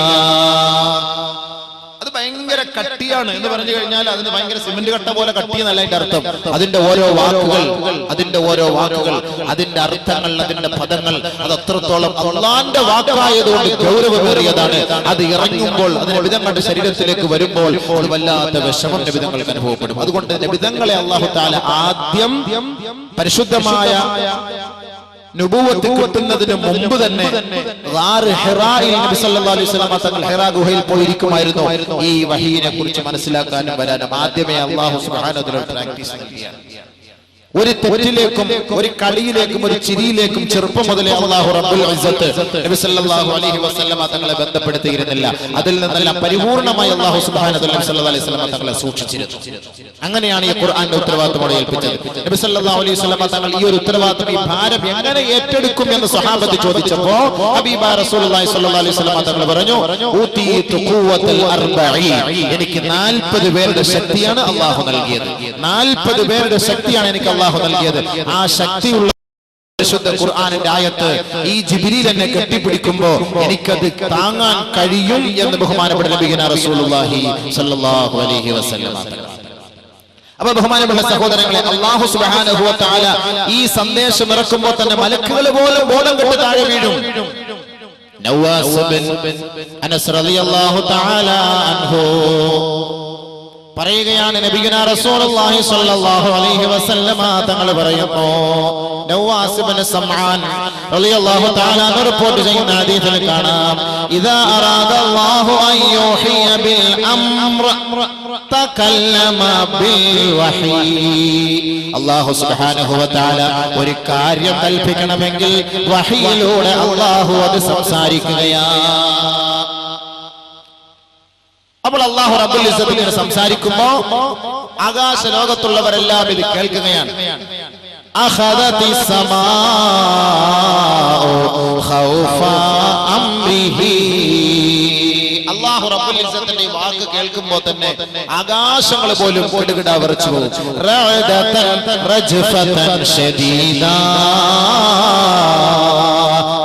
[SPEAKER 1] അത് ഭയങ്കര കട്ടിയാണ് എന്ന് പറഞ്ഞു കഴിഞ്ഞാൽ അതിന് ഭയങ്കര സിമന്റ് കട്ട പോലെ കട്ടിയെന്നല്ല അതിന്റെ അർത്ഥം. അതിന്റെ ഓരോ വാക്കുകൾ, അതിന്റെ അർത്ഥങ്ങൾ, അതിന്റെ പദങ്ങൾ അത് അത്രത്തോളം അല്ലാഹുവിന്റെ വാക്കായതുകൊണ്ട് ഗൗരവമേറിയതാണ്. അത് ഇറങ്ങുമ്പോൾ അതിന്റെ വിധങ്ങളുടെ ശരീരത്തിലേക്ക് വരുമ്പോൾ അത് വല്ലാത്ത വിഷമം നബിതങ്ങൾക്ക് അനുഭവപ്പെടും. അതുകൊണ്ട് നബിതങ്ങളെ അല്ലാഹു തആല ആദ്യം പരിശുദ്ധമായ നുബുവത്ത് കിട്ടുന്നതിന് മുമ്പ് തന്നെ ഹിറായിൽ നബി സല്ലല്ലാഹു അലൈഹി വസല്ലം തങ്ങൾ ഹിറാ ഗുഹയിൽ പോയിരിക്കുമായിരുന്നു. ഈ വഹീനെ കുറിച്ച് മനസ്സിലാക്കാനും വരാനും ആദ്യമേ അല്ലാഹു സുബ്ഹാനഹു വ തആല പ്രാക്ടീസ് നൽകിയാണ്. ഒരു തെറ്റിലേക്കും ഒരു കളിയിലേക്കും ഒരു ചിരിയിലേക്കും ചെറുപ്പം മുതലേ അല്ലാഹു റബ്ബുൽ ഇസ്സത്ത് നബി സല്ലല്ലാഹു അലൈഹി വസല്ലം തങ്ങളെ ബന്ധപ്പെടുത്തിയിരുന്നില്ല. അതിൽ നിന്നെല്ലാം പരിപൂർണമായി അല്ലാഹു സുബ്ഹാനഹു വ തആല നബി സല്ലല്ലാഹു അലൈഹി വസല്ലം തങ്ങളെ സൂക്ഷിച്ചിരുന്നു. അങ്ങനെയാണ് ഈ ഖുർആന്റെ ഉത്തരവാദിത്തം ഏൽപ്പിച്ചത്. നബി സല്ലല്ലാഹു അലൈഹി വസല്ലം തങ്ങൾ ഈ ഒരു ഉത്തരവാദിത്തം, ഈ ഭാരം എങ്ങനെ ഏറ്റെടുക്കും എന്ന് സ്വഹാബത്ത് ചോദിച്ചപ്പോൾ ഹബീബായ റസൂലുള്ളാഹി സ്വല്ലല്ലാഹു അലൈഹി വസല്ലം തങ്ങൾ പറഞ്ഞു, ഊതീതു ഖുവ്വത്തുൽ അർബഈൻ, എനിക്ക് 40 പേരുടെ ശക്തിയാണ് അല്ലാഹു നൽകിയത്. 40 പേരുടെ ശക്തിയാണ് എനിക്ക് അല്ലാഹു നൽകിയത്. ആ ശക്തിയുള്ള പരിശുദ്ധ ഖുർആനിന്റെ ആയത്ത് ഈ ജിബ്രീൽ എന്നെ കെട്ടിപ്പിടിക്കുമ്പോ എനിക്കത് താങ്ങാൻ കഴിയും എന്ന് ബഹുമാനപ്പെട്ട നബിയുനാ റസൂലുള്ളാഹി സ്വല്ലല്ലാഹു അലൈഹി വസല്ലം. അപ്പൊ ബഹുമാനപ്പെട്ട സഹോദരങ്ങളെ, അല്ലാഹു സുബ്ഹാനഹു വ തആല ഈ സന്ദേശം ഇറക്കുമ്പോൾ തന്നെ മലക്കുകൾ പോലും ബോധം കെട്ട് താഴെ വീഴും. നവാസ് ബിൻ അനസ് റളിയല്ലാഹു തആല അൻഹു പറയുകയാണ്, നബിയുനാ റസൂലുള്ളാഹി സ്വല്ലല്ലാഹു അലൈഹി വസല്ലം തങ്ങൾ പറയുന്നു, നവാസ് ഇബ്നു സമആൻ റളിയല്ലാഹു തആല റിപ്പോർട്ട് ചെയ്യുന്ന ഹദീസിൽ കാണാം, ഇദാ അറാദല്ലാഹു അൻ യൂഹിയ ബിൽ അംർ തകല്ലമ ബിൽ വഹീ. അല്ലാഹു സുബ്ഹാനഹു വ തആല ഒരു കാര്യം കൽപ്പിക്കണമെങ്കിൽ വഹീയിലൂടെ അല്ലാഹു അത് സംസാരിക്കുകയാണ്. അപ്പോൾ അല്ലാഹു റബ്ബുൽ ഇസ്സത്ത് ഇങ്ങനെ സംസാരിക്കുമ്പോ ആകാശ ലോകത്തുള്ളവരെല്ലാം ഇത് കേൾക്കുകയാണ്. അഖദതിസ് സമാഉ ഖൗഫ അംരിഹി. അല്ലാഹു റബ്ബുൽ ഇസ്സത്തിന്റെ വാക്ക് കേൾക്കുമ്പോൾ തന്നെ ആകാശങ്ങൾ പോലും കിടുകിടാ വിറച്ചു പോകും. റഅദതൻ റജ്ഫതൻ ശദീദാ,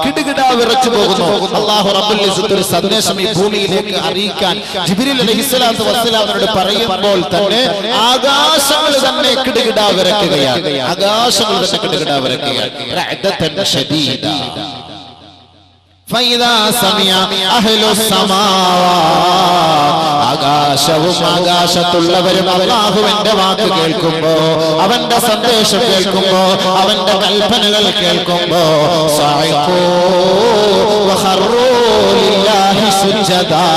[SPEAKER 1] കിടുകിടാ വിറച്ചു പോകുന്നു. അല്ലാഹു റബ്ബുൽ ഇസ്സത്ത് ഒരു സന്ദേശം ഈ ഭൂമിയിലേക്ക് അറിയിക്കാൻ ജിബ്രീൽ അലൈഹിസ്സലാത്തു വസ്സലാമിനോട് പറയുമ്പോൾ തന്നെ ആകാശങ്ങൾ തന്നെ കിടുകിടാ വിറക്കുകയാണ്. ആകാശങ്ങൾ തന്നെ കിടുകിടാ വിറക്കുകയാണ്. റഅദതൻ ശദീദാ ഫൈദാ സമിഅ അഹ്ലുസ് സമാവാത്. ആകാശവും ആകാശത്തുള്ളവരും അല്ലാഹുവിന്റെ വാക്ക് കേൾക്കുമ്പോ, അവന്റെ സന്ദേശം കേൾക്കുമ്പോ, അവന്റെ കൽപ്പനകൾ കേൾക്കുമ്പോ സഅഖൂ വഖറൂ ലില്ലാഹി സുജ്ജദാ.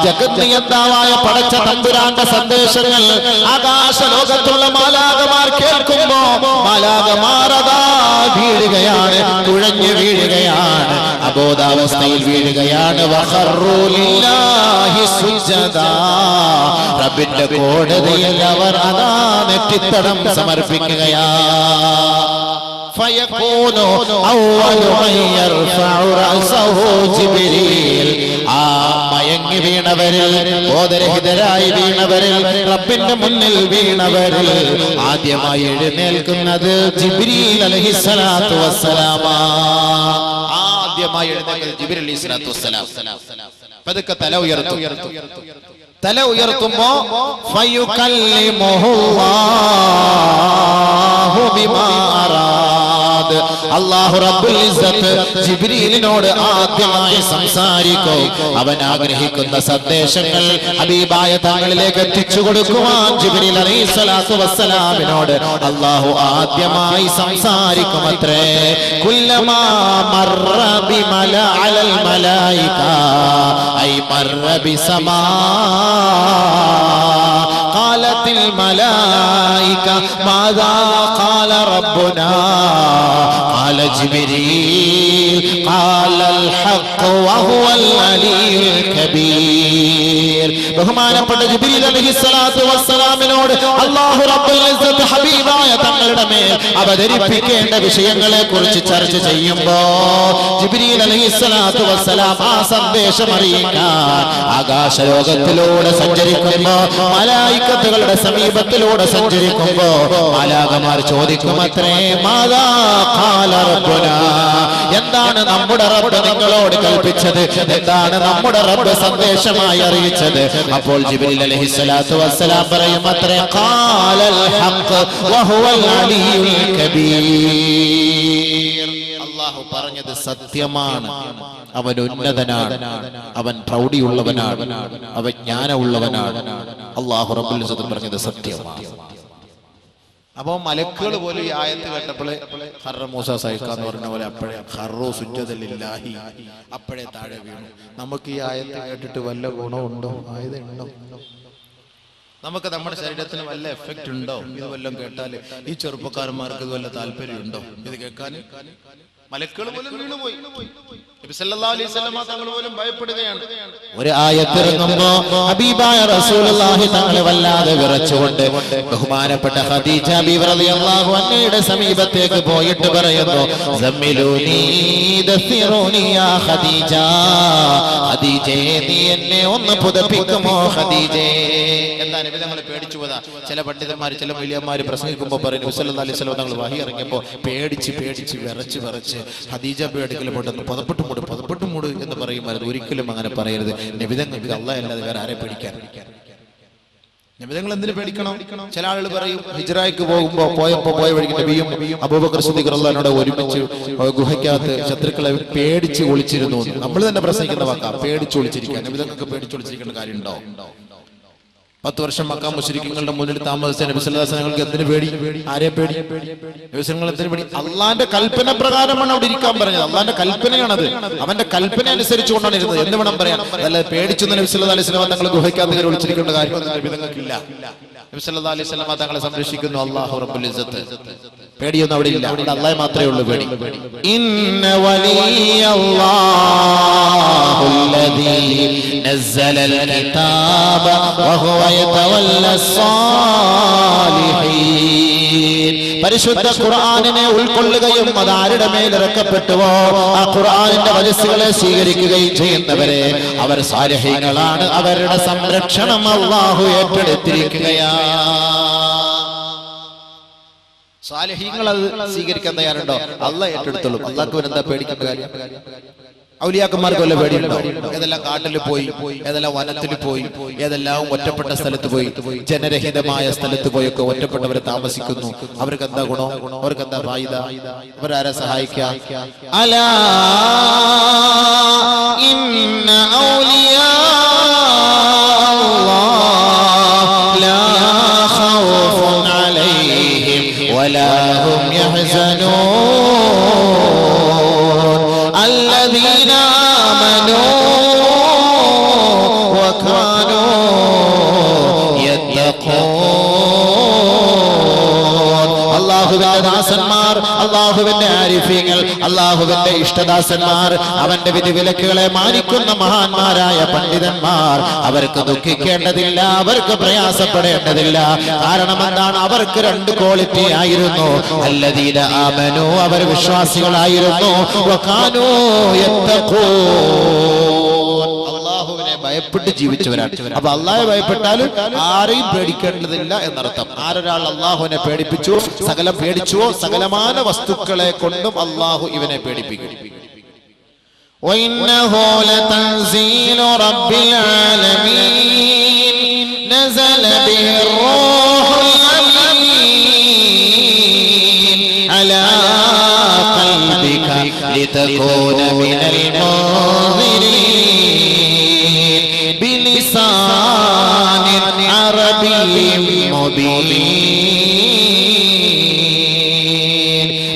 [SPEAKER 1] ജഗന്നിയന്താവായ പടച്ച തമ്പുരാന്റെ സന്ദേശങ്ങൾ ആകാശ ലോകത്തുള്ള മാലാകമാർ കേൾക്കുമ്പോ മാലാകമാർ അതാ വീഴുകയാണ്, തുഴഞ്ഞു വീഴുകയാണ്, അബോധാവസ്ഥയിൽ വീഴുകയാണ്. വഖറൂ ലില്ലാഹി സുജ്ജദാ. റബ്ബിന്റെ കോടതിയിൽ അവർ അതാ നെറ്റിത്തടം സമർപ്പിക്കുകയാണ്. ഫയഖൂനു അവ്വലു മൻ യർഫഉ റഅസഹു ജിബ്രീൽ. ആ മയങ്ങി വീണവരെ വീണവരിൽ, ബോധരഹിതരായി വീണവരിൽ, റബ്ബിന്റെ മുന്നിൽ വീണവരിൽ ആദ്യമായി എഴുന്നേൽക്കുന്നത് ജിബ്രീൽ അലൈഹിസ്സലാത്തു വസ്സലാം. ആദ്യമായി എഴുന്നേൽക്കുന്നത് ജിബ്രീൽ അലൈഹിസ്സലാത്തു വസ്സലാം. പതുക്കെ തല ഉയർത്തും. തല ഉയർത്തുമ്പോ ഫയുകല്ലിമുഹുല്ലാഹു ബിമാ അറാദ്, അല്ലാഹു റബ്ബുൽ ഇസ്സത്ത് ജിബ്രീലിനോട് ആദ്യമായി സംസാരിക്കും. അവൻ ആഗ്രഹിക്കുന്ന സന്ദേശങ്ങൾ ഹബീബായ തങ്ങളിലേക്ക് എത്തിച്ചു കൊടുക്കുവാൻ ജിബ്രീൽ അലൈഹിസ്സലാത്തു വസ്സലാമിനോട് അല്ലാഹു ആദ്യമായി സംസാരിക്കുമത്രേ. കുല്ലമാ മർറ ബിമല അലൽ മലായിക ഐ മർറ ബിസമാ قالت الملائكة ماذا قال ربنا قال جبريل قال الحق وهو العلي الكبير. ബഹുമാനപ്പെട്ട ജിബ്രീൽ അലൈഹിസ്സലാത്തു വസ്സലാമിനോട് അല്ലാഹു റബ്ബുൽ ഇസ്സത്ത് ഹബീബായ തങ്ങളുടെ മേൽ അവതരിപ്പിക്കേണ്ട വിഷയങ്ങളെ കുറിച്ച് ചർച്ച ചെയ്യുമ്പോൾ ജിബ്രീൽ അലൈഹിസ്സലാത്തു വസ്സലാം ആ സന്ദേശം അറിയിക്കാൻ ആകാശലോകത്തിലൂടെ സഞ്ചരിക്കുമ്പോ, മലായികത്തുകളുടെ സമീപത്തിലൂടെ സഞ്ചരിക്കുമ്പോ മാലാഖമാർ ചോദിക്കുമത്രേ, മാദാ ഖാല റബ്ബുനാ, എന്താണ് നമ്മുടെ റബ്ബ് നിങ്ങളോട് കൽപ്പിച്ചത്, എന്താണ് നമ്മുടെ റബ്ബ് സന്ദേശമായി അറിയിച്ചത്? അപ്പോൾ ജിബ്രീൽ അലൈഹിസ്സലാത്തു വസ്സലാം പറയുമത്രേ, ഖാലൽ ഹഖ് വഹുവൽ അലിയുൽ കബീർ. അല്ലാഹു പറഞ്ഞത് സത്യമാണ്, അവൻ ഉന്നതനാണ്, അവൻ പ്രൗഢിയുള്ളവനാണ്, അവൻ ജ്ഞാനമുള്ളവനാണ്. അല്ലാഹു റബ്ബുൽ ഇസ്സത്ത് പറഞ്ഞത് സത്യമാണ്. അപ്പൊ മലക്കുകൾ പോലും ഈ ആയത്ത് കേട്ടപ്പോൾ ഖർറ മൂസ സൈഖാന്ന് പറഞ്ഞ പോലെ അപ്പോഴേ ഖർറു സുജ്ജദലില്ലാഹി, അപ്പോഴേ താഴെ വീണു. നമുക്ക് ഈ ആയത്ത് കേട്ടിട്ട് വല്ല ഗുണമുണ്ടോ? ആയതുണ്ടോ? നമുക്ക് നമ്മുടെ ശരീരത്തിന് വല്ല എഫക്റ്റ് ഉണ്ടോ? ഇത് വല്ലതും കേട്ടാൽ ഈ ചെറുപ്പക്കാരന്മാർക്ക് ഇത് വല്ല താല്പര്യമുണ്ടോ ഇത് കേൾക്കാൻ? മലക്കുകൾ പോലും വീണുപോയി. നബി സല്ലല്ലാഹു അലൈഹി വസല്ലം തങ്ങൾ പോലും ഭയപ്പെടുകയാണ്. ഒരു ആയത്ത് ഇറങ്ങുമ്പോ ഹബീബായ റസൂലുള്ളാഹി തങ്ങളെ വല്ലാതെ വിറച്ചുകൊണ്ട് ബഹുമാനപ്പെട്ട ഖദീജ ബീവി റളിയല്ലാഹു അൻഹയുടെ സമീപത്തേക്ക് പോയിട്ട് പറയുന്നു, സമ്മിലൂനി ദസിറൂനി യാ ഖദീജ, ഖദീജേ നീ എന്നെ ഒന്ന് പുതപ്പിക്കുമോ ഖദീജേ? എന്താ നബി തങ്ങൾ പേടിച്ചു പോയതാ? ചില പണ്ഡിതന്മാർ, ചില വലിയന്മാർ പ്രസംഗിക്കുമ്പോ പറയും നബി സല്ലല്ലാഹു അലൈഹി വസല്ലം തങ്ങൾ വഹി ഇറങ്ങിയപ്പോ പേടിച്ച് വിറച്ച് ഖദീജ ബേഡിക്കൽ പെട്ടെന്ന് പതപ്പെട്ടു മൂട് എന്ന് പറയുമായിരുന്നു. ഒരിക്കലും അങ്ങനെ പറയരുത്. നബി തങ്ങൾക്ക് അല്ലാഹ് അല്ലാതെ വേറെ ആരെ പേടിക്കാൻ? നബി തങ്ങൾ എന്തിനു പേടിക്കണം? ചില ആളുകൾ പറയും ഹിജ്റയ്ക്ക് പോയ വഴിക്ക് നബിയും അബൂബക്കർ സിദ്ദീഖ് റളിയല്ലാഹു അൻഹു ഒരുമിച്ച് ഗുഹയ്ക്കകത്ത് ശത്രുക്കളെ പേടിച്ച് ഒളിച്ചിരുന്നു. നമ്മൾ തന്നെ പ്രസംഗിക്കുന്ന വാക്കാ, പേടിച്ച് ഒളിച്ചിരിക്കാൻ. നബി തങ്ങൾക്ക് പേടിച്ച് ഒളിച്ചിരിക്കേണ്ട കാര്യമുണ്ടോ? 10 വർഷം മക്ക മുശ്രിക്കുകളുടെ മുന്നിൽ താമസിച്ച നബി സല്ലല്ലാഹു അലൈഹി വസല്ലം എന്തിനു പേടി? ആരെ പേടി? നബി സല്ലല്ലാഹു എന്തിനു പേടി? അള്ളാന്റെ കൽപ്പന പ്രകാരമാണ് അവിടെ ഇരിക്കാൻ പറഞ്ഞത്. അള്ളാന്റെ കൽപ്പനയാണത്. അവന്റെ കൽപ്പന അനുസരിച്ചുകൊണ്ടാണ് ഇരുന്നത് എന്ന് വേണം പറയാൻ. അതല്ല പേടിച്ചൊന്നും നബി സല്ലല്ലാഹു അലൈഹി വസല്ലം തങ്ങൾ ഗുഹയ്ക്കകത്ത് കയറി ഒളിച്ചിരിക്കേണ്ട കാര്യം നബി തങ്ങൾക്കില്ല. നബി സല്ലല്ലാഹു അലൈഹി വസല്ലം തങ്ങളെ സംരക്ഷിക്കുന്നു അല്ലാഹു റബ്ബുൽ ഇസ്സത്ത്. പേടിയൊന്നും അവിടെ ഇല്ല. അവിടെ അല്ലാഹ് മാത്രമേ ഉള്ളൂ പേടി. ഇന്ന വലിയല്ലാഹുല്ലദീ നസ്സലൽ കിതാബ വഹുവ യതവല്ലസ് സാലിഹീൻ. പരിശുദ്ധ ഖുർആനിനെ ഉൾക്കൊള്ളുകയും അത് ആരുടെ മേൽ ഇറക്കപ്പെട്ടുവോ ആ ഖുർആനിന്റെ വചസ്സുകളെ സ്വീകരിക്കുകയും ചെയ്യുന്നവരെ അവർ സാലിഹീങ്ങളാണ്. അവരുടെ സംരക്ഷണം അല്ലാഹു ഏറ്റെടുത്തിരിക്കുകയാണ്. സാലിഹീങ്ങൾ അത് സ്വീകരിക്കാൻ തയ്യാറുണ്ടോ? അല്ലാഹ് ഏറ്റെടുത്തോളും. അല്ലാഹുവിന് എന്താ പേടിക്കേണ്ട കാര്യം? ഔലിയാക്കന്മാർക്ക് വല്ല പേടിയുണ്ടോ? ഏതെല്ലാം കാട്ടിൽ പോയി, ഏതെല്ലാം വനത്തിൽ പോയി, ഏതെല്ലാം ഒറ്റപ്പെട്ട സ്ഥലത്ത് പോയി, ജനരഹിതമായ സ്ഥലത്ത് പോയൊക്കെ ഒറ്റപ്പെട്ടവരെ താമസിക്കുന്നു. അവർക്ക് എന്താ ഗുണം? അവർക്ക് എന്താ ഫായിദ? അവരാരെ സഹായിക്കാം? അലാ ഇന്ന ഔലിയാ അല്ലാഹ് ലാ ഖൗഫുൻ അലൈഹിം വലാ ഹും യഹ്സനൂൻ الذين آمنوا وكانوا يتقون. അല്ലാഹുവിന്റെ ദാസന്മാർ, അല്ലാഹുവിന്റെ ആരിഫീങ്ങൾ, അല്ലാഹുവിന്റെ ഇഷ്ടദാസന്മാർ, അവന്റെ വിധിവിലക്കുകളെ മാനിക്കുന്ന മഹാന്മാരായ പണ്ഡിതന്മാർ, അവർക്ക് ദുഃഖിക്കേണ്ടതില്ല, അവർക്ക് പ്രയാസപ്പെടേണ്ടതില്ല. കാരണം എന്താണ്? അവർക്ക് 2 ക്വാളിറ്റി ആയിരുന്നു. അല്ലദീന ആമനു, അവർ വിശ്വാസികളായിരുന്നു. വകാനൂ യത്തഖൂൻ, അല്ലാഹുവിനെ ഭയപ്പെട്ട് ജീവിച്ചവരാണ്. അപ്പൊ അള്ളാഹെ ഭയപ്പെട്ടാൽ ആരെയും പേടിക്കേണ്ടതില്ല എന്നർത്ഥം. ആരൊരാൾ അള്ളാഹുവിനെ പേടിപ്പിച്ചു, സകലം പേടിച്ചുവോ സകലമാന വസ്തുക്കളെ കൊണ്ടും അള്ളാഹു ഇവനെ പേടിപ്പിക്കും.
[SPEAKER 2] وإنه لتنزيل رب العالمين نزل به الروح الأمين على قلبك لتكون من المنذرين بلسان عربي مبين.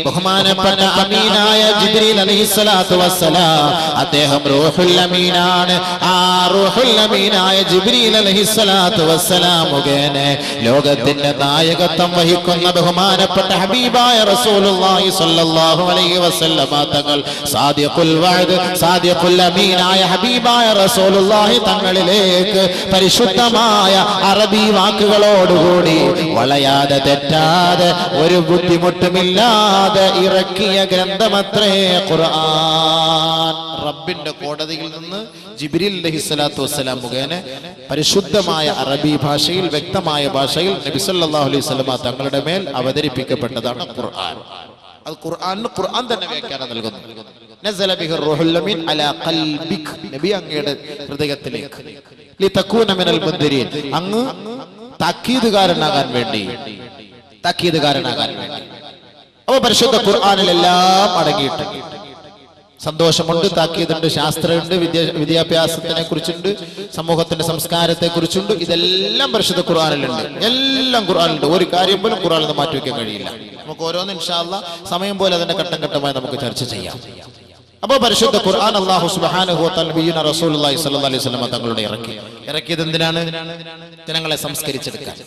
[SPEAKER 2] ബഹുമാനപ്പെട്ട അമീനായ ജിബ്രീൽ അലൈഹിസ്സലാത്തു വസ്സലാം അദ്ദേഹം റൂഹുൽ അമീനാണ്. ആ റൂഹുൽ അമീനായ ജിബ്രീൽ അലൈഹിസ്സലാത്തു വസ്സലാം മുഖേന ലോകത്തിന്റെ നായകത്വം വഹിക്കുന്ന ബഹുമാനപ്പെട്ട ഹബീബായ റസൂലുള്ളാഹി സ്വല്ലല്ലാഹു അലൈഹി വസല്ലമ തങ്ങൾ സാദിഖുൽ വഅദ് സാദിഖുൽ അമീനായ ഹബീബായ റസൂലുള്ളാഹി തങ്ങളിലേക്ക് പരിശുദ്ധമായ അറബി വാക്കുകളോടുകൂടി വളയാതെ തെറ്റാതെ ഒരു ബുദ്ധിമുട്ടുമില്ലാതെ ഇറക്കിയ ഗ്രന്ഥമത്രേ ഖുർആൻ.
[SPEAKER 1] റബ്ബിന്റെ കോടതിയിൽ നിന്ന് ജിബ്രീൽ അലൈഹിസ്സലാത്തു വസ്സലാം മുഖേന പരിശുദ്ധമായ അറബി ഭാഷയിൽ വ്യക്തമായ ഭാഷയിൽ നബി സല്ലല്ലാഹു അലൈഹി വസല്ലമ തങ്ങളുടെ മേൽ അവതരിപ്പിക്കപ്പെട്ടതാണ് ഖുർആൻ. അത് ഖുർആൻ തന്നെ വ്യാഖ്യാനം നൽകുന്നു. നസല ബിഹി റൂഹുൽ അമീൻ അലാ ഖൽബിക്, നബി അങ്ങയുടെ ഹൃദയത്തിലേക്ക് ലിതകൂന മിനൽ മുൻദിരീൻ, അങ്ങ് താക്കീതുകാരനാകാൻ വേണ്ടി. അപ്പൊ പരിശുദ്ധ ഖുർആനിലെല്ലാം അടങ്ങിയിട്ടുണ്ട്. സന്തോഷമുണ്ട്, താക്കീതുണ്ട്, ശാസ്ത്രമുണ്ട്, വിദ്യാഭ്യാസത്തിനെ കുറിച്ചുണ്ട്, സമൂഹത്തിന്റെ സംസ്കാരത്തെ കുറിച്ചുണ്ട്. ഇതെല്ലാം പരിശുദ്ധ ഖുർആനിലുണ്ട്. എല്ലാം ഖുർആനിലുണ്ട്. ഒരു കാര്യം പോലും ഖുർആനിൽ നിന്ന് മാറ്റി വെക്കാൻ കഴിയില്ല. നമുക്ക് ഓരോന്ന് ഇൻഷാ അല്ലാഹ് സമയം പോലെ അതിന്റെ ഘട്ടം ഘട്ടമായി നമുക്ക് ചർച്ച ചെയ്യാം. അപ്പോൾ പരിശുദ്ധ ഖുർആൻ അല്ലാഹു സുബ്ഹാനഹു വ തആല നബിയുന റസൂലുള്ളാഹി സ്വല്ലല്ലാഹു അലൈഹി വസല്ലം തങ്ങളുടെ ഇറക്കിയത് എന്തിനാണ്? ജനങ്ങളെ സംസ്കരിച്ചെടുക്കാൻ.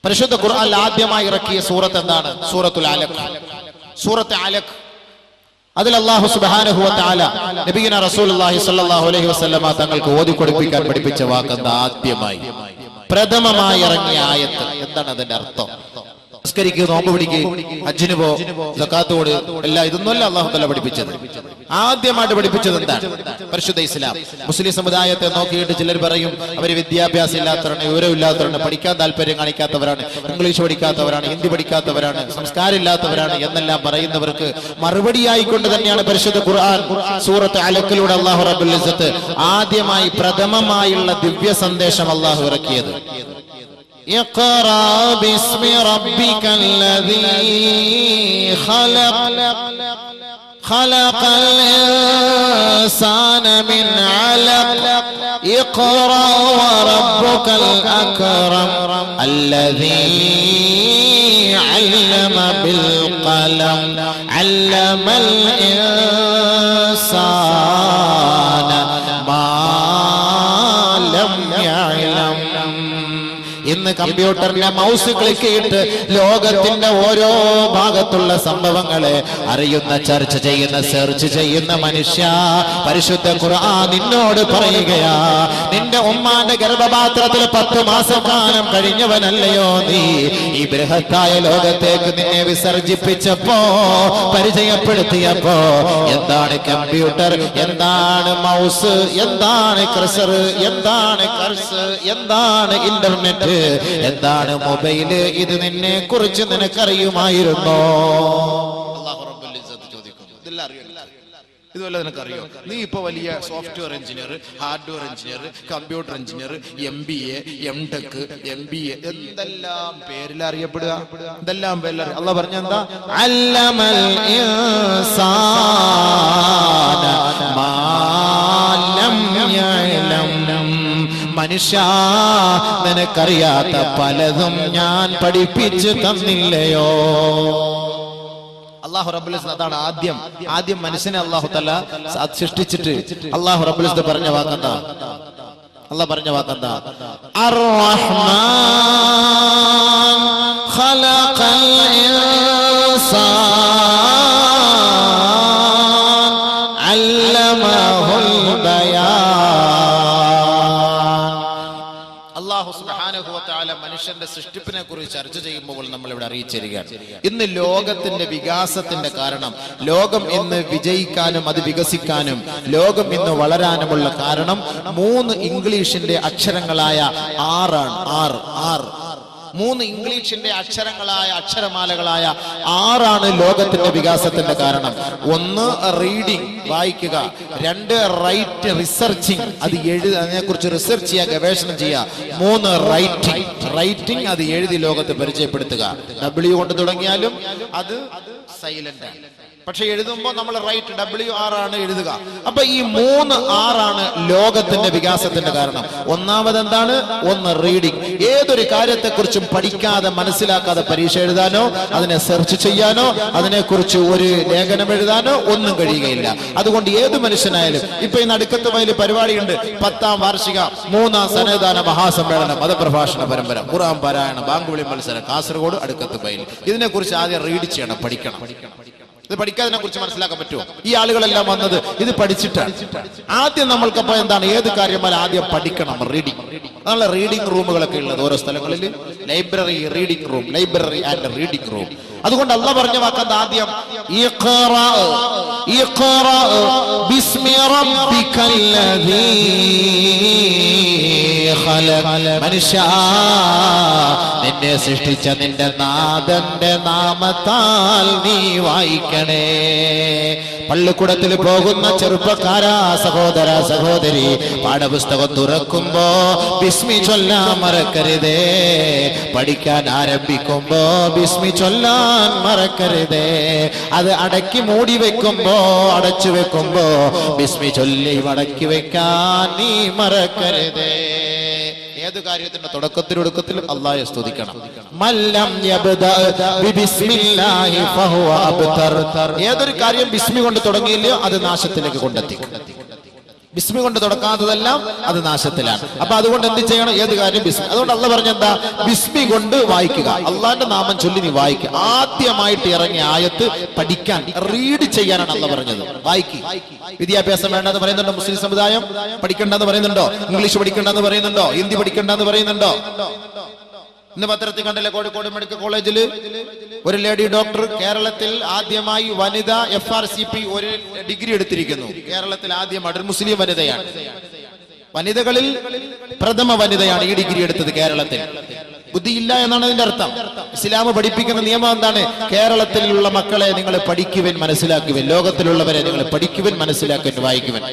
[SPEAKER 1] പരിശുദ്ധ ഖുർആനിൽ ആദ്യമായി ഇറക്കിയ സൂറത്ത് എന്താണ്? സൂറത്തുൽ അലഖ്. സൂറത്ത് അലഖ് അതിൽ അല്ലാഹു സുബ്ഹാനഹു വ തആല നബിയുന റസൂലുള്ളാഹി സ്വല്ലല്ലാഹു അലൈഹി വസല്ലം തങ്ങൾക്ക് ഓതി കൊടുപ്പിക്കാൻ പഠിപ്പിച്ച വാക്കെന്താ? ആദ്യമായി പ്രഥമമായി ഇറങ്ങിയ ആയത്ത്. എന്താണ് അതിന്റെ അർത്ഥം? സംസ്കരിക്കുക, നോമ്പ് പിടിക്കുക, ഹജ്ജിന് പോ, സക്കാത്ത് കൊട്, എല്ലാം ഇതൊന്നുമല്ല അല്ലാഹു തആല പഠിപ്പിച്ചത്. ആദ്യമായിട്ട് പഠിപ്പിച്ചത് എന്താണ്? പരിശുദ്ധ ഇസ്ലാം. മുസ്ലിം സമുദായത്തെ നോക്കിയിട്ട് ചിലർ പറയും അവർ വിദ്യാഭ്യാസം ഇല്ലാത്തവരാണ്, വിവരമില്ലാത്തവരാണ്, പഠിക്കാൻ താല്പര്യം കാണിക്കാത്തവരാണ്, ഇംഗ്ലീഷ് പഠിക്കാത്തവരാണ്, ഹിന്ദി പഠിക്കാത്തവരാണ്, സംസ്കാരം ഇല്ലാത്തവരാണ് എന്നെല്ലാം പറയുന്നവർക്ക് മറുപടിയായിക്കൊണ്ട് തന്നെയാണ് പരിശുദ്ധ ഖുർആൻ സൂറത്ത് അലക്കിലൂടെ അല്ലാഹു റബ്ബുൽ ഇസ്സത്ത് ആദ്യമായി പ്രഥമമായുള്ള ദിവ്യ സന്ദേശം അല്ലാഹു ഇറക്കിയത്.
[SPEAKER 2] اقرأ باسم ربك الذي خلق الإنسان من علق اقرأ وربك الأكرم الذي علم بالقلم علم الإنسان ما لم يعلم.
[SPEAKER 1] ഇന്ന് കമ്പ്യൂട്ടറിന്റെ മൗസ് ക്ലിക്ക് ചെയ്തിട്ട് ലോകത്തിന്റെ ഓരോ ഭാഗത്തുള്ള സംഭവങ്ങളെ അറിയുന്ന, ചർച്ച ചെയ്യുന്ന, സെർച്ച് ചെയ്യുന്ന മനുഷ്യ, പരിശുദ്ധ ഖുർആൻ നിന്നോട് പറയുകയാ, നിന്റെ ഉമ്മാന്റെ ഗർഭപാത്രത്തിൽ 10 മാസക്കാലം കഴിഞ്ഞവനല്ലയോ നീ? ഈ ബൃഹത്തായ ലോകത്തേക്ക് നിന്നെ വിസർജിപ്പിച്ചപ്പോ, പരിചയപ്പെടുത്തിയപ്പോ എന്താണ് കമ്പ്യൂട്ടർ, എന്താണ് മൗസ്, എന്താണ് കർസർ, എന്താണ് കർസ്, എന്താണ് ഇന്റർനെറ്റ്, എന്താണ് മൊബൈല്, ഇത് നിന്നെ കുറിച്ച് നിനക്കറിയുമായിരുന്നോ? അല്ലാഹു റബ്ബുൽ ഇസ്സത്ത് ചോദിക്കുന്നു. ഇതെല്ലാം അറിയോ? ഇതുവല്ല നിനക്കറിയോ? നീ ഇപ്പൊ വലിയ software engineer, hardware engineer, computer engineer, MBA, MTech, MBA എന്തെല്ലാം പേരിൽ അറിയപ്പെടുക, എന്തെല്ലാം പേരിൽ അല്ലാഹു പറഞ്ഞെന്താ?
[SPEAKER 2] അല്ലമൽ ഇൻസാന മാ ലം യഅലം.
[SPEAKER 1] മനുഷ്യ, നിനക്കറിയാത്ത പലതും ഞാൻ പഠിപ്പിച്ചു തന്നില്ലയോ? അല്ലാഹു റബ്ബുൽ ഇസ്സത്ത് അതാണ് ആദ്യം മനുഷ്യനെ അല്ലാഹു തആല സൃഷ്ടിച്ചിട്ട് അല്ലാഹു റബ്ബുൽ ഇസ്സത്ത് പറഞ്ഞ വാക്കെന്താ? അല്ലാഹു പറഞ്ഞ വാക്കെന്താ?
[SPEAKER 2] അർ-റഹ്മാൻ ഖലഖൽ ഇൻസാൻ അല്ലമഹുൽ ബയാൻ.
[SPEAKER 1] അല്ലാഹു സുബ്ഹാനഹു സുബ്ഹാനഹു വ തആല മനുഷ്യന്റെ സൃഷ്ടിപ്പിനെ കുറിച്ച് ചർച്ച ചെയ്യുമ്പോൾ നമ്മൾ ഇവിടെ അറിയിച്ചിരിക്കുകയാണ്. ഇന്ന് ലോകത്തിന്റെ വികാസത്തിന്റെ കാരണം, ലോകം ഇന്ന് വിജയിക്കാനും അത് വികസിക്കാനും ലോകം ഇന്ന് വളരാനുമുള്ള കാരണം 3 ഇംഗ്ലീഷിന്റെ അക്ഷരങ്ങളായ ആറ് 3 ഇംഗ്ലീഷിന്റെ അക്ഷരമാലകളായ 6 ലോകത്തിന്റെ വികാസത്തിന്റെ കാരണം. 1 റീഡിംഗ്, വായിക്കുക. 2 റൈറ്റ്, റിസർച്ചിങ്, അത് അതിനെക്കുറിച്ച് റിസർച്ച് ചെയ്യുക, ഗവേഷണം ചെയ്യുക. 3 റൈറ്റിംഗ്, അത് എഴുതി ലോകത്ത് പരിചയപ്പെടുത്തുക. W കൊണ്ട് തുടങ്ങിയാലും അത് സൈലന്റ് ആണ്, പക്ഷെ എഴുതുമ്പോൾ നമ്മൾ റൈറ്റ് WR ആണ് എഴുതുക. അപ്പൊ ഈ 3 R ലോകത്തിന്റെ വികാസത്തിന്റെ കാരണം. ഒന്നാമത് എന്താണ്? 1 റീഡിംഗ്. ഏതൊരു കാര്യത്തെക്കുറിച്ചും പഠിക്കാതെ മനസ്സിലാക്കാതെ പരീക്ഷ എഴുതാനോ അതിനെ സെർച്ച് ചെയ്യാനോ അതിനെക്കുറിച്ച് ഒരു ലേഖനം എഴുതാനോ ഒന്നും കഴിയുകയില്ല. അതുകൊണ്ട് ഏത് മനുഷ്യനായാലും ഇപ്പൊ ഈ നടുക്കത്ത് വയലിൽ പരിപാടിയുണ്ട്, 10ാം വാർഷിക 3ാം സന്നദ്ധാന മഹാസമ്മേളനം, മതപ്രഭാഷണ പരമ്പര, ഖുർആൻ പാരായണം, ബാങ്കുവിളി മത്സരം, കാസർഗോഡ് അടുക്കത്ത് വയൽ. ഇതിനെക്കുറിച്ച് ആദ്യം റീഡ് ചെയ്യണം, പഠിക്കണം. ഇത് പഠിക്കാതിനെ കുറിച്ച് മനസ്സിലാക്കാൻ പറ്റുമോ? ഈ ആളുകളെല്ലാം വന്നത് ഇത് പഠിച്ചിട്ടാണ്. ആദ്യം നമ്മൾക്കപ്പോ എന്താണ്, ഏത് കാര്യമായാലും ആദ്യം പഠിക്കണം, റീഡിംഗ്. അതാണ് റീഡിംഗ് റൂമുകളൊക്കെ ഉള്ളത് ഓരോ സ്ഥലങ്ങളിൽ. Library, reading room, library and reading room. അതുകൊണ്ട് അല്ലാഹ് പറഞ്ഞ വാക്കത് ആദ്യം ബിസ്മി റബ്ബിക്കല്ലദീ ഖലഖ. മനുഷ്യ, നിന്നെ സൃഷ്ടിച്ച നിന്റെ നാഥന്റെ നാമത്താൽ നീ വായിക്കണേ. പള്ളിക്കൂടത്തിൽ പോകുന്ന ചെറുപ്പക്കാരാ, സഹോദര സഹോദരി, പാഠപുസ്തകം തുറക്കുമ്പോ ബിസ്മി ചൊല്ലാൻ മറക്കരുതേ. പഠിക്കാൻ ആരംഭിക്കുമ്പോ ബിസ്മി ചൊല്ലാൻ മറക്കരുതേ. അത് അടക്കി മൂടി വെക്കുമ്പോ, അടച്ചു വെക്കുമ്പോ ബിസ്മി ചൊല്ലി മടക്കി വെക്കാൻ നീ മറക്കരുതേ. ഏത് കാര്യത്തിന്റെ തുടക്കത്തിലും ഒടുക്കത്തിലും അല്ലാഹയെ സ്തുതിക്കണം. മല്ലം യബ്ദഅ ബിസ്മില്ലാഹി ഫഹുവ അബ്തർ. ഏതൊരു കാര്യം ബിസ്മി കൊണ്ട് തുടങ്ങിയില്ലയോ അത് നാശത്തിലേക്ക് കൊണ്ടെത്തിക്കും. ബിസ്മി കൊണ്ട് തുടക്കാത്തതെല്ലാം അത് നാശത്തിലാണ്. അപ്പൊ അതുകൊണ്ട് എന്ത് ചെയ്യണം? ഏത് കാര്യം ബിസ്മി. അതുകൊണ്ട് അല്ലാഹ് പറഞ്ഞെന്താ? ബിസ്മി കൊണ്ട് വായിക്കുക, അള്ളാന്റെ നാമം ചൊല്ലി നീ വായിക്കുക. ആദ്യമായിട്ട് ഇറങ്ങിയ ആയത്ത് പഠിക്കാൻ, റീഡ് ചെയ്യാനാണ് അല്ലാഹ് പറഞ്ഞത്. വായിക്കുക. വിദ്യാഭ്യാസം വേണ്ടെന്ന് പറയുന്നുണ്ടോ മുസ്ലിം സമുദായം? പഠിക്കണ്ടെന്ന് പറയുന്നുണ്ടോ? ഇംഗ്ലീഷ് പഠിക്കണ്ടെന്ന് പറയുന്നുണ്ടോ? ഹിന്ദി പഠിക്കണ്ടെന്ന് പറയുന്നുണ്ടോ? ഇന്ന് പത്രത്തിൽ കണ്ടില്ലേ, കോഴിക്കോട് മെഡിക്കൽ കോളേജിൽ ഒരു ലേഡി ഡോക്ടർ കേരളത്തിൽ ആദ്യമായി വനിത FRCP ഒരു ഡിഗ്രി എടുത്തിരിക്കുന്നു. കേരളത്തിൽ ആദ്യമായിട്ട് ഒരു മുസ്ലിം വനിതയാണ്, വനിതകളിൽ പ്രഥമ വനിതയാണ് ഈ ഡിഗ്രി എടുത്തത് കേരളത്തിൽ. ബുദ്ധിയില്ല എന്നാണ് അതിന്റെ അർത്ഥം. ഇസ്ലാം പഠിപ്പിക്കുന്ന നിയമം എന്താണ്? കേരളത്തിലുള്ള മക്കളെ നിങ്ങൾ പഠിക്കുവൻ, മനസ്സിലാക്കുവൻ. ലോകത്തിലുള്ളവരെ നിങ്ങൾ പഠിക്കുവൻ, മനസ്സിലാക്കുവൻ, വായിക്കുവൻ.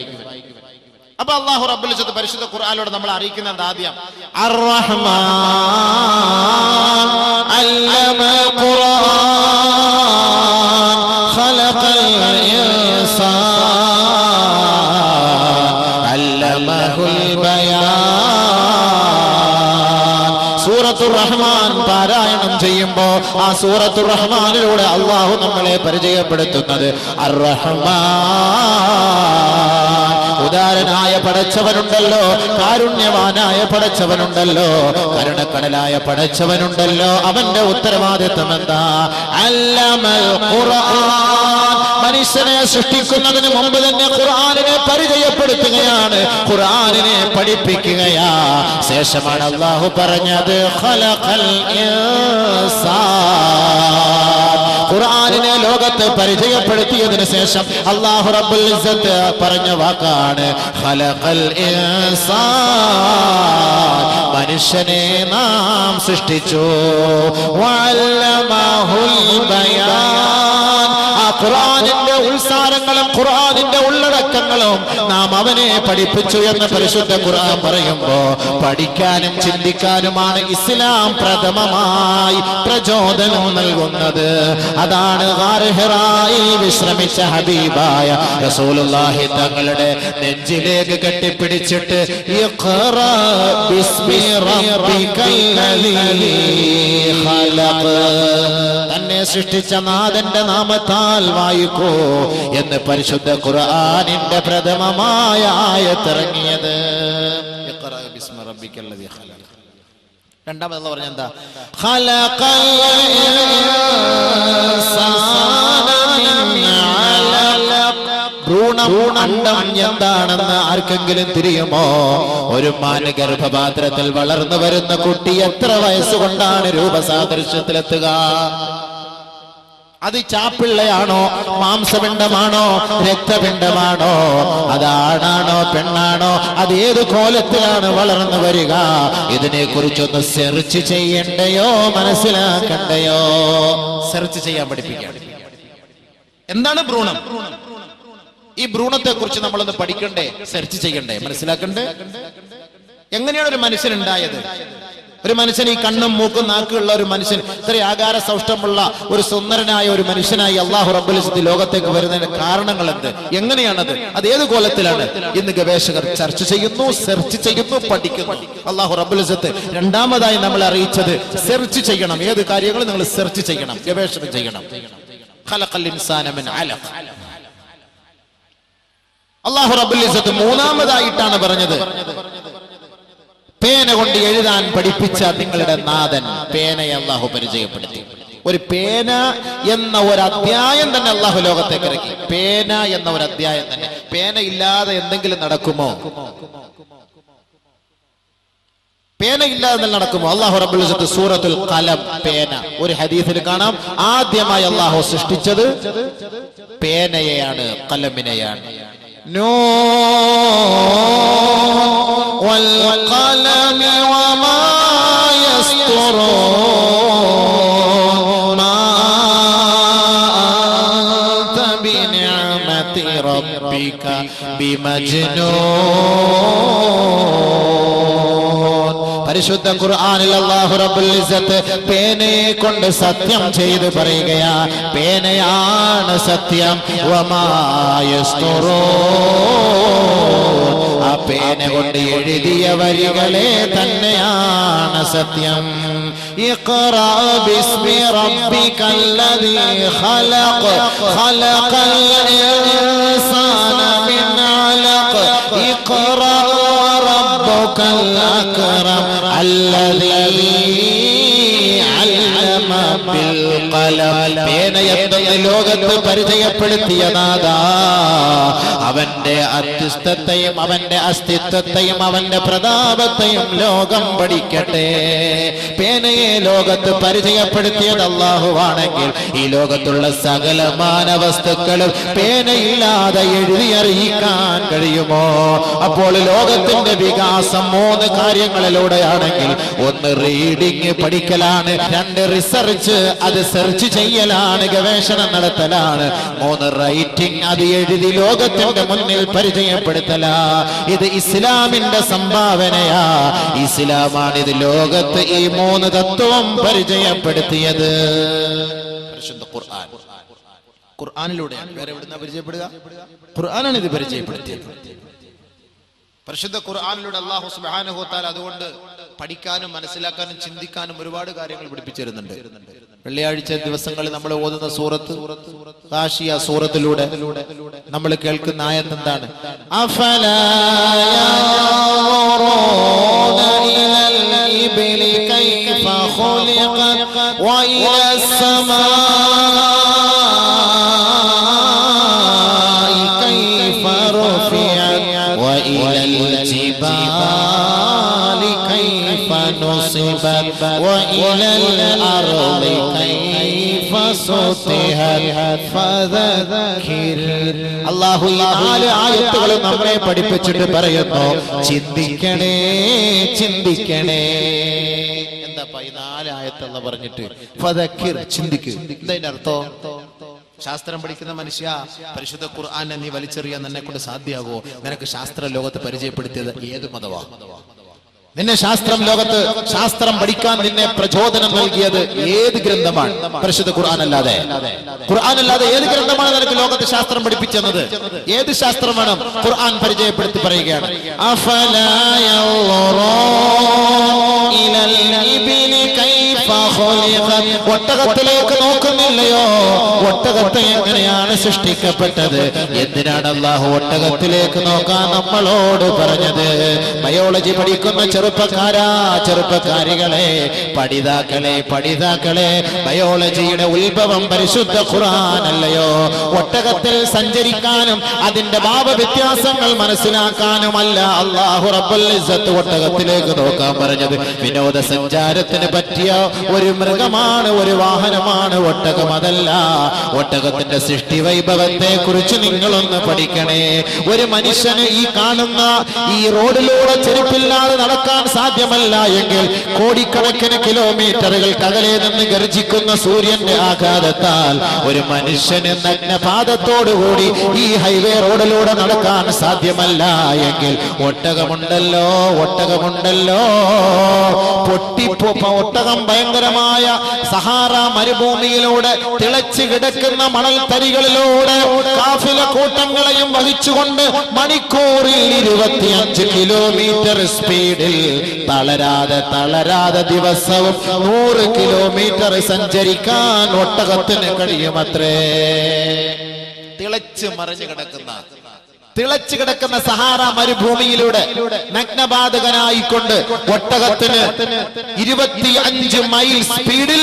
[SPEAKER 1] അപ്പൊ അല്ലാഹു റബ്ബുൽ ഇസ്സത്ത് പരിശുദ്ധ ഖുർആനിലൂടെ നമ്മൾ അറിയിക്കുന്നത് ആദ്യം അർ-റഹ്മാൻ അല്ലമൽ ഖുർആൻ ഖലഖൽ ഇൻസാൻ അല്ലമഹുൽ ബയാൻ. സൂറത്തുർ റഹ്മാൻ പാരായണം ചെയ്യുമ്പോ ആ സൂറത്തുർ റഹ്മാനിലൂടെ അല്ലാഹു നമ്മളെ പരിചയപ്പെടുത്തുന്നത് അർ-റഹ്മാൻ. ഉദാരനായ പടച്ചവനുണ്ടല്ലോ, കാരുണ്യവാനായ പടച്ചവനുണ്ടല്ലോ, കരുണക്കടലായ പടച്ചവനുണ്ടല്ലോ. അവന്റെ ഉത്തരവാദിത്വം എന്താ? അല്ലമൽ ഖുർആൻ. മനുഷ്യനെ സൃഷ്ടിക്കുന്നതിന് മുമ്പ് തന്നെ ഖുർആനിനെ പരിചയപ്പെടുത്തുകയാണ്, ഖുർആനിനെ പഠിപ്പിക്കുകയാ. ശേഷമാണ് അല്ലാഹു പറഞ്ഞത് ഖലഖൽ ഇൻസാൻ. ഖുർആനിനെ ലോകത്ത് പരിചയപ്പെടുത്തിയതിനു ശേഷം അല്ലാഹു റബ്ബുൽ ഇസ്സത്ത് പറഞ്ഞ വാക്കാണ് ഖലഖൽ ഇൻസാൻ. മനുഷ്യനെ നാം സൃഷ്ടിച്ചു. വഅല്ലമഹുൽ ബയാൻ. ആ ഖുർആനിന്റെ ഉത്സാരങ്ങളും ഖുർആനിന്റെ ഉള്ളടക്കങ്ങളും നാം അവനെ പഠിപ്പിച്ചു എന്ന് പരിശുദ്ധ ഖുർആൻ പറയുമ്പോ പഠിക്കാനും ചിന്തിക്കാനുമാണ് ഇസ്ലാം പ്രഥമമായി പ്രചോദനം നൽകുന്നത്. അതാണ് ഗാർ ഹിറായിൽ വിശ്രമിച്ച ഹബീബായ റസൂലുള്ളാഹി തങ്ങളുടെ നെഞ്ചിലേക്ക് കെട്ടിപ്പിടിച്ചിട്ട് ഇഖ്റ ബിസ്മി റബ്ബിക്കല്ലദീ ഖലഖ. തന്നെ സൃഷ്ടിച്ച നാഥന്റെ നാമത്താൽ വായിക്കൂ എന്ന് പരിശുദ്ധ ഖുർആനിന്റെ പ്രഥമമായ ആയത്തിറങ്ങിയത്. ഇഖ്റ ബിസ്മി റബ്ബിക്കല്ലദീ ഖലഖ. രണ്ടാമത് അല്ലാഹു പറഞ്ഞ എന്താ? ഖലഖൽ ഇൻസാന മിൻ അലഖ. ഭ്രൂണം എന്താണെന്ന് ആർക്കെങ്കിലും തിരിയുമോ? ഒരു മാന് ഗർഭപാത്രത്തിൽ വളർന്നു വരുന്ന കുട്ടി എത്ര വയസ്സുകൊണ്ടാണ് രൂപസാദൃശ്യത്തിലെത്തുക? അത് ചാപ്പിള്ളയാണോ, മാംസപിണ്ഡമാണോ, രക്തപിണ്ഡമാണോ, അതാണാണോ പെണ്ണാണോ, അത് ഏത് കോലത്തിലാണ് വളർന്നു വരിക? ഇതിനെ കുറിച്ചൊന്ന് സെർച്ച് ചെയ്യണ്ടയോ, മനസ്സിലാക്കണ്ടയോ? സെർച്ച് ചെയ്യാൻ പഠിപ്പിക്കണം. എന്താണ് ഭ്രൂണം? ഈ ഭ്രൂണത്തെ കുറിച്ച് നമ്മളൊന്ന് പഠിക്കണ്ടേ, സെർച്ച് ചെയ്യണ്ടേ, മനസ്സിലാക്കണ്ടേ? എങ്ങനെയാണ് ഒരു മനുഷ്യനുണ്ടായത്? ഒരു മനുഷ്യൻ, ഈ കണ്ണും മൂക്കും നാക്കുള്ള ഒരു മനുഷ്യൻ, ഇത്ര ആകാര സൗഷ്ടമുള്ള ഒരു സുന്ദരനായ ഒരു മനുഷ്യനായി അള്ളാഹു റബ്ബുൽ ഇസ്സത്ത് ലോകത്തേക്ക് വരുന്നതിന്റെ കാരണങ്ങൾ എന്ത്? എങ്ങനെയാണത്? അത് ഏത് കോലത്തിലാണ്? ഇന്ന് ഗവേഷകർ ചർച്ച ചെയ്യുന്നു, സെർച്ച് ചെയ്യുന്നു, പഠിക്കുന്നു. അള്ളാഹു റബ്ബുൽ ഇസ്സത്ത് രണ്ടാമതായി നമ്മളെ അറിയിച്ചത് സെർച്ച് ചെയ്യണം. ഏത് കാര്യങ്ങളും നിങ്ങൾ സെർച്ച് ചെയ്യണം, ഗവേഷണം ചെയ്യണം. ഖലഖൽ ഇൻസാന മിൻ അലഖ്. അള്ളാഹു റബ്ബുൽ ഇസ്സത്ത് മൂന്നാമതായിട്ടാണ് പറഞ്ഞത്, പേന കൊണ്ട് എഴുതാൻ പഠിപ്പിച്ച നിങ്ങളുടെ നാഥൻ പേനയെ അള്ളാഹു പരിചയപ്പെടുത്തി. ഒരു പേന എന്ന ഒരു അധ്യായം തന്നെ അള്ളാഹു ലോകത്തേക്ക് ഇറക്കി. പേന എന്ന ഒരു അധ്യായം തന്നെ. പേന ഇല്ലാതെ എന്തെങ്കിലും നടക്കുമോ? പേന ഇല്ലാതെ നടക്കുമോ? അള്ളാഹു റബ്ബുൽ ഇസ്സത്ത് സൂറത്തുൽ ഖലം, പേന. ഒരു ഹദീസിൽ കാണാം, ആദ്യമായി അള്ളാഹു സൃഷ്ടിച്ചത് പേനയെയാണ്, ഖലമിനെയാണ്.
[SPEAKER 2] والقلم وما يسطرون ما أنت بنعمة ربك بمجنون.
[SPEAKER 1] പരിശുദ്ധ ഖുർആനിൽ അല്ലാഹു റബ്ബുൽ ഇസ്സത്ത് പേനയെ കൊണ്ട് സത്യം ചെയ്ത് പറയുകയാ, പേനയാണ് സത്യം. വമാ യസ്തുറൂൻ, ആ പേന കൊണ്ട് എഴുതിയ വരികളെ തന്നെയാണ് സത്യം. ഇഖ്റാ ബിസ്മി റബ്ബികല്ലദീ ഖലഖ് ഖലഖൽ ഇൻസാന മിൻ അലഖ് ഇഖ്റാ റബ്ബുകൽ അക്റം അല്ലദീ അല്ലമ ബിൽ ഖലം. പേനയെന്ന് ലോകത്ത് പരിചയപ്പെടുത്തിയ നാഥാ, അവന്റെ അത്യുസ്ഥത്തെയും അവന്റെ അസ്തിത്വത്തെയും അവന്റെ പ്രതാപത്തെയും ലോകം പഠിക്കട്ടെ. പേനയെ ലോകത്ത് പരിചയപ്പെടുത്തിയത് അല്ലാഹുവാണെങ്കിൽ ഈ ലോകത്തുള്ള സകല മാനവസ്തുക്കളും പേനയില്ലാതെ എഴുതി അറിയിക്കാൻ കഴിയുമോ? അപ്പോൾ ലോകത്തിന്റെ വികാസം 3 കാര്യങ്ങളിലൂടെയാണെങ്കിൽ, 1 റീഡിങ് പഠിക്കലാണ്, 2 റിസർച്ച് അത് സെർച്ച് ചെയ്യലാണ്, ഗവേഷണം നടത്തലാണ്, 3 റൈറ്റിംഗ് അത് എഴുതി ലോകത്തിന്റെ മുന്നിൽ പരിചയപ്പെടുത്തലാ. ഇത് ഇസ്ലാമിന്റെ സംഭാവനയാ. ഇസ്ലാമാണ് ഇത് ലോകത്ത് ഈ 3 തത്വം പരിചയപ്പെടുത്തിയത്. പരിശുദ്ധ ഖുർആൻ, ഖുർആനിലൂടെയാണ്. വേറെ എവിടുന്നാ പരിചയപ്പെടുക? ഖുർആനാണ് ഇത് പരിചയപ്പെടുത്തിയത്. പരിശുദ്ധ ഖുർആനിലൂടെ അല്ലാഹു സുബ്ഹാനഹു വ തആല അതുകൊണ്ട് പഠിക്കാനും മനസ്സിലാക്കാനും ചിന്തിക്കാനും ഒരുപാട് കാര്യങ്ങൾ പഠിപ്പിച്ചിരുന്നുണ്ട്. വെള്ളിയാഴ്ച ദിവസങ്ങളിൽ നമ്മൾ ഓതുന്ന സൂറത്ത് ഗാശിയ, സൂറത്തിലൂടെ നമ്മൾ കേൾക്കുന്ന ആയത്ത് എന്താണ്? അഫലാ യൻദുറൂന ഇലൽ ഇബ്ലി കൈഫ ഖുലിഖത് വഇലസ് സമാഇ കൈഫ റുഫിഅത് വഇലൽ ജിബാലി കൈഫ നുസിബത് വഇലൽ അർളി കൈഫ സുതിഹത് ഫദക്കിർ. അല്ലാഹു ഈ 4 ആയത്തുകൾ നമ്മെ പഠിപ്പിച്ചിട്ട് പറയുന്നു, ചിന്തിക്കണേ, ചിന്തിക്കണേ. എന്താ ഈ 4 ആയത്തെന്ന് പറഞ്ഞിട്ട് ഫദക്കിർ, ചിന്തിക്കൂ. എന്താ അർത്ഥം? ശാസ്ത്രം പഠിക്കുന്ന മനുഷ്യ, പരിശുദ്ധ ഖുർആനെ നീ വലിച്ചെറിയാൻ നിന്നെ കൊണ്ട് സാധ്യമാകുമോ? നിനക്ക് ശാസ്ത്ര ലോകത്ത് പരിചയപ്പെടുത്തിയത് ഏത് മതവാ? നിന്നെ ശാസ്ത്രം ലോകത്ത് ശാസ്ത്രം പഠിക്കാൻ നിന്നെ പ്രചോദനം നൽകിയത് ഏത് ഗ്രന്ഥമാണ്? പരിശുദ്ധ ഖുർആൻ അല്ലാതെ. ഖുർആൻ അല്ലാതെ ഏത് ഗ്രന്ഥമാണ് നിനക്ക് ലോകത്ത് ശാസ്ത്രം പഠിപ്പിച്ചത്? ഏത് ശാസ്ത്രം വേണം? ഖുർആൻ പരിചയപ്പെടുത്തി പറയുകയാണ്, അഫലാ യൻദുറൂന ഇലൽ ഇബ്ലി കൈഫ ഖുലിഖത്. ഒട്ടകത്തിലേക്ക് നോക്കുന്നില്ലയോ? ഒട്ടകത്തെ എങ്ങനെയാണ് സൃഷ്ടിക്കപ്പെട്ടത്? എന്തിനാണ് അല്ലാഹു ഒട്ടകത്തിലേക്ക് നോക്കാൻ നമ്മളോട് പറഞ്ഞത്? ബയോളജി പഠിക്കുന്ന ചെറുപ്പക്കാരികളെ, പഠിതാക്കളെ, ബയോളജിയുടെ ഉത്ഭവം പരിശുദ്ധ ഖുർആൻ അല്ലയോ? ഒട്ടകത്തിൽ സഞ്ചരിക്കാനും അതിന്റെ ഭാവവ്യത്യാസങ്ങൾ മനസ്സിലാക്കാനുമല്ല അല്ലാഹു റബ്ബുൽ ഇസ്സത്ത് ഒട്ടകത്തിലേക്ക് നോക്കാൻ പറഞ്ഞത്. വിനോദസഞ്ചാരത്തിന് പറ്റിയ ഒരു മൃഗമാണ്, ഒരു വാഹനമാണ് ഒട്ടകം. അതല്ല, ഒട്ടകത്തിന്റെ സൃഷ്ടി വൈഭവത്തെ കുറിച്ച് നിങ്ങളൊന്ന് പഠിക്കണേ. ഒരു മനുഷ്യന് ഈ കാണുന്ന ഈ റോഡിലൂടെ ചെരുപ്പില്ലാതെ നടക്കാൻ സാധ്യമല്ല എങ്കിൽ കോടിക്കണക്കിന് കിലോമീറ്ററുകൾക്ക് അകലെ നിന്ന് ഗർജിക്കുന്ന സൂര്യന്റെ ആഘാതത്താൽ ഒരു മനുഷ്യന് നഗ്നപാദത്തോടുകൂടി ഈ ഹൈവേ റോഡിലൂടെ നടക്കാൻ സാധ്യമല്ല എങ്കിൽ ഒട്ടകമുണ്ടല്ലോ. ഒട്ടകം ഭയങ്കരമായ സഹാറ മരുഭൂമിയിലൂടെ തിളച്ചു കിടക്കുന്ന മണൽ തരികളിലൂടെ കാഫില കൂട്ടങ്ങളെയും വഹിച്ചുകൊണ്ട് മണിക്കൂറിൽ 25 കിലോമീറ്റർ സ്പീഡിൽ തളരാതെ ദിവസവും 100 കിലോമീറ്റർ സഞ്ചരിക്കാൻ ഒട്ടകത്തിന് കഴിയുമത്രേ. തിളച്ചു കിടക്കുന്ന സഹാറ മരുഭൂമിയിലൂടെ നഗ്നപാതകനായിക്കൊണ്ട് ഒട്ടകത്തിന് 25 മൈൽ സ്പീഡിൽ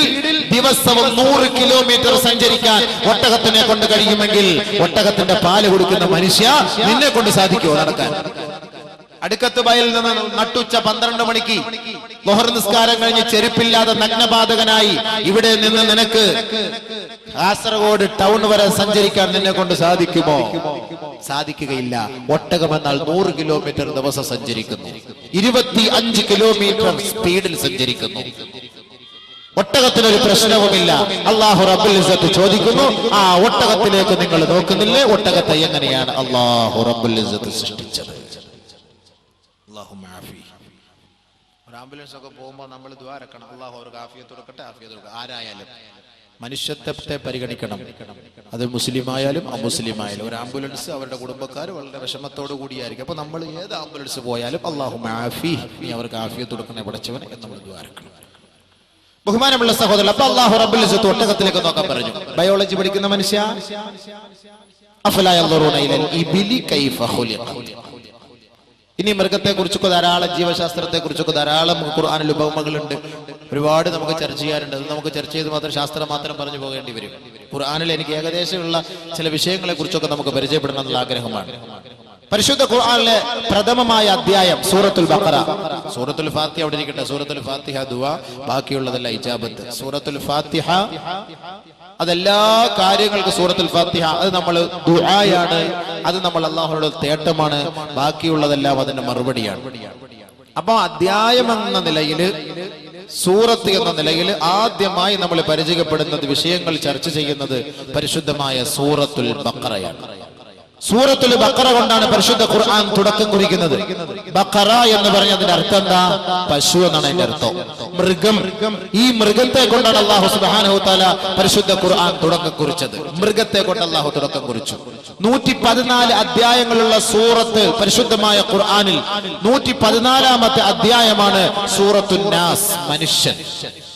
[SPEAKER 1] ദിവസവും 100 കിലോമീറ്റർ സഞ്ചരിക്കാൻ ഒട്ടകത്തിനെ കൊണ്ട് കഴിയുമെങ്കിൽ ഒട്ടകത്തിന്റെ പാല് കൊടുക്കുന്ന മനുഷ്യ, നിന്നെ കൊണ്ട് സാധിക്കുമോ നടക്കാൻ? അടുക്കത്ത് വയലിൽ നിന്ന് നട്ടുച്ച 12 മണിക്ക് ളുഹർ നിസ്കാരം കഴിഞ്ഞ് ചെരുപ്പില്ലാതെ നഗ്നപാതകനായി ഇവിടെ നിന്ന് നിനക്ക് കാസർഗോഡ് ടൗൺ വരെ സഞ്ചരിക്കാൻ നിന്നെ കൊണ്ട് സാധിക്കുമോ? സാധിക്കുകയില്ല. ഒട്ടകമെന്നാൽ 100 കിലോമീറ്റർ ദിവസം സഞ്ചരിക്കുന്നു, 25 കിലോമീറ്റർ സ്പീഡിൽ സഞ്ചരിക്കുന്നു. ഒട്ടകത്തിനൊരു പ്രശ്നവുമില്ല. അല്ലാഹു റബ്ബുൽ ഇസ്സത്ത് ചോദിക്കുന്നു, ആ ഒട്ടകത്തിലേക്ക് നിങ്ങൾ നോക്കുന്നില്ലേ? ഒട്ടകത്തെ എങ്ങനെയാണ് അല്ലാഹു റബ്ബുൽ ഇസ്സത്ത് സൃഷ്ടിച്ചത്? ഒരു ആംബുലൻസ് ഒക്കെ പോകുമ്പോൾ നമ്മൾ ദുആ ഇറക്കണം, അല്ലാഹു അവർക്ക് ആഫിയത്ത് കൊടുക്കട്ടെ, ആഫിയത്ത് കൊടുക്കട്ടെ. ആരായാലും മനുഷ്യത്വത്തെ പരിഗണിക്കണം. അത് മുസ്ലിം ആയാലും അമുസ്ലിമായാലും. ഒരു ആംബുലൻസ് അവരുടെ കുടുംബക്കാർ വളരെ വിഷമത്തോടു കൂടിയായിരിക്കും. അപ്പൊ നമ്മൾ ഏത് ആംബുലൻസ് പോയാലും അല്ലാഹു ആഫി, നീ അവർക്ക് ആഫിയത്ത് കൊടുക്കണേ പഠിച്ചവൻ എന്ന് നമ്മൾ ദുആ ഇറക്കണം. ബഹുമാനമുള്ള സഹോദരൻ, അപ്പൊ അല്ലാഹു റബ്ബുൽ ഇസ്സത്ത് ഒട്ടകത്തിലേക്ക് നോക്കാൻ പറഞ്ഞു. ബയോളജി പഠിക്കുന്ന മനുഷ്യ, അഫലാ യൻദുറൂന ഇലൽ ഇബിലി കൈഫ ഖുലിഖത്. ഇനി മൃഗത്തെ കുറിച്ചൊക്കെ ധാരാളം, ജീവശാസ്ത്രത്തെ കുറിച്ചൊക്കെ ധാരാളം ഖുർആനിൽ ഉപമകളുണ്ട്. ഒരുപാട് നമുക്ക് ചർച്ച ചെയ്യാറുണ്ട്. അത് നമുക്ക് ചർച്ച ചെയ്ത് മാത്രം ശാസ്ത്രം മാത്രം പറഞ്ഞു പോകേണ്ടി വരും. ഖുർആനിൽ എനിക്ക് ഏകദേശമുള്ള ചില വിഷയങ്ങളെ കുറിച്ചൊക്കെ നമുക്ക് പരിചയപ്പെടണം എന്നുള്ള ആഗ്രഹമാണ്. പരിശുദ്ധ ഖുർആനിലെ പ്രഥമമായ അധ്യായം സൂറത്തുൽ ബഖറ. സൂറത്തുൽ ഫാത്തിഹ അവിടെ ഇരിക്കട്ടെ. സൂറത്തുൽ ഫാത്തിഹ ദുആ, ബാക്കിയുള്ളതല്ല ഇജാബത്ത്. സൂറത്തുൽ ഫാത്തിഹ അതെല്ലാ കാര്യങ്ങൾക്കും സൂറത്തുൽ ഫാത്തിഹ അത് നമ്മൾ ദുആയാണ്, അത് നമ്മൾ അല്ലാഹുവോട് തേട്ടമാണ്. ബാക്കിയുള്ളതെല്ലാം അതിന്റെ മറുപടിയാണ്. അപ്പൊ അധ്യായം എന്ന നിലയിൽ, സൂറത്ത് എന്ന നിലയിൽ ആദ്യമായി നമ്മൾ പരിചയപ്പെടുന്നത്, വിഷയങ്ങൾ ചർച്ച ചെയ്യുന്നത് പരിശുദ്ധമായ സൂറത്തുൽ ബഖറയാണ്. സൂറത്തുൽ ബഖറ കൊണ്ടാണ് പരിശുദ്ധ ഖുർആൻ തുടക്കം കുറിക്കുന്നത്. ബഖറ എന്ന് പറഞ്ഞതിന്റെ അർത്ഥം എന്താ? പശു എന്നാണ് അതിന്റെ അർത്ഥം, മൃഗം. ഈ മൃഗത്തെ കൊണ്ടാണ് അല്ലാഹു സുബ്ഹാനഹു വതആല പരിശുദ്ധ ഖുർആൻ തുടക്കം കുറിച്ചത്. മൃഗത്തെ കൊണ്ട് അല്ലാഹു തുടക്കം കുറിച്ചു. 114 അധ്യായങ്ങളുള്ള സൂറത്ത് പരിശുദ്ധമായ ഖുർആനിൽ 114ാമത്തെ അധ്യായമാണ് സൂറത്തുൻ നാസ്, മനുഷ്യൻ.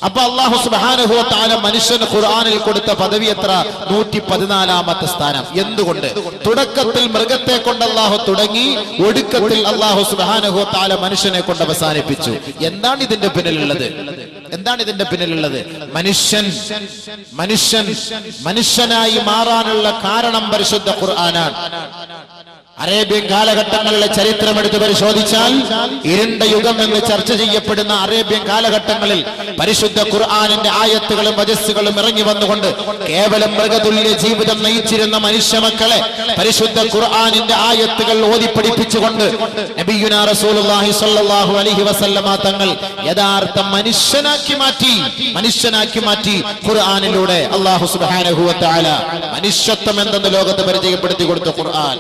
[SPEAKER 1] അപ്പൊ അല്ലാഹു സുബ്ഹാനഹു വതആല മനുഷ്യന് ഖുർആനിൽ കൊടുത്ത പദവി എത്ര? 114ാമത്തെ സ്ഥാനം. എന്തുകൊണ്ട്? തുടക്കത്തിൽ മൃഗത്തെ കൊണ്ട് അല്ലാഹു തുടങ്ങി, ഒടുക്കത്തിൽ അല്ലാഹു സുബ്ഹാനഹു വതആല മനുഷ്യനെ കൊണ്ട് അവസാനിപ്പിച്ചു. എന്താണ് ഇതിന്റെ പിന്നിലുള്ളത്? മനുഷ്യനായി മാറാനുള്ള കാരണം പരിശുദ്ധ ഖുർആനാണ്. അറേബ്യൻ കാലഘട്ടങ്ങളിലെ ചരിത്രം എടുത്ത് പരിശോധിച്ചാൽ, ഇരുണ്ട യുഗം എന്ന് ചർച്ച ചെയ്യപ്പെടുന്ന അറേബ്യൻ കാലഘട്ടങ്ങളിൽ പരിശുദ്ധ ഖുർആനിന്റെ ആയത്തുകളും വജസ്സുകളും ഇറങ്ങി വന്നുകൊണ്ട് കേവലം മൃഗതുല്യ ജീവിതം നയിച്ചിരുന്ന മനുഷ്യ മക്കളെ പരിശുദ്ധ ഖുർആനിന്റെ ആയത്തുകൾ ഓതിപ്പഠിപ്പിച്ചുകൊണ്ട് നബിയുനാ റസൂലുള്ളാഹി സ്വല്ലല്ലാഹു അലൈഹി വസല്ലമ തങ്ങൾ യഥാർത്ഥ മനുഷ്യനാക്കി മാറ്റി ഖുർആനിലൂടെ. അല്ലാഹു സുബ്ഹാനഹു വതആല മനുഷ്യത്വം എന്തെന്ന് ലോകത്ത് പരിചയപ്പെടുത്തി കൊടുത്ത ഖുർആൻ.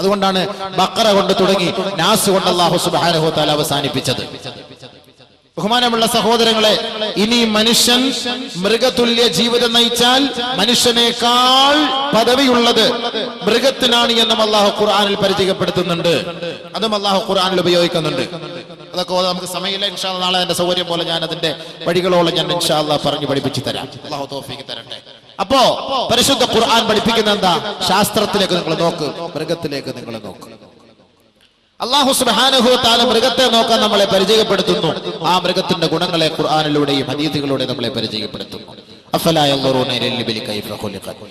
[SPEAKER 1] അതുകൊണ്ടാണ് ബഖറ കൊണ്ട് തുടങ്ങി നാസ് കൊണ്ട് അല്ലാഹു സുബ്ഹാനഹു വതആല അവസാനിപ്പിച്ചത്. ബഹുമാനമുള്ള സഹോദരങ്ങളെ, ഇനി മനുഷ്യൻ മൃഗതുല്യ ജീവിതം നയിച്ചാൽ മനുഷ്യനേക്കാൾ പദവിയുള്ളത് മൃഗത്തിനാണ് എന്നും അല്ലാഹു ഖുർആനിൽ പരിചയപ്പെടുത്തുന്നുണ്ട്. അതും അല്ലാഹു ഖുർആനിൽ ഉപയോഗിക്കുന്നുണ്ട്. അതൊക്കെ നമുക്ക് സമയമില്ല. ഇൻഷാ അല്ലാഹ് നാളെ എന്റെ സൗകര്യം പോലെ ഞാൻ അതിന്റെ വഴികളോളം ഞാൻ ഇൻഷാ അല്ലാഹ് പറഞ്ഞു പഠിപ്പിച്ചു തരാം. അല്ലാഹു തൗഫീഖ് തരട്ടെ. അപ്പോ പരിശുദ്ധ ഖുർആൻ പഠിപ്പിക്കുന്ന എന്താ? ശാസ്ത്രത്തിലേക്ക് നിങ്ങൾ നോക്ക്, മൃഗത്തിലേക്ക് നിങ്ങൾ നോക്ക്. അല്ലാഹു സുബ്ഹാനഹു വ തആല മൃഗത്തെ നോക്കാൻ നമ്മളെ പരിചയപ്പെടുത്തുന്നു. ആ മൃഗത്തിന്റെ ഗുണങ്ങളെ ഖുർആനിലൂടെയും ഹദീസുകളിലൂടെയും നമ്മളെ പരിചയപ്പെടുത്തുന്നു. അഫലാ യൻദുറൂന ഇലൽ ഇബ്ലി കൈഫ ഖുലിഖത്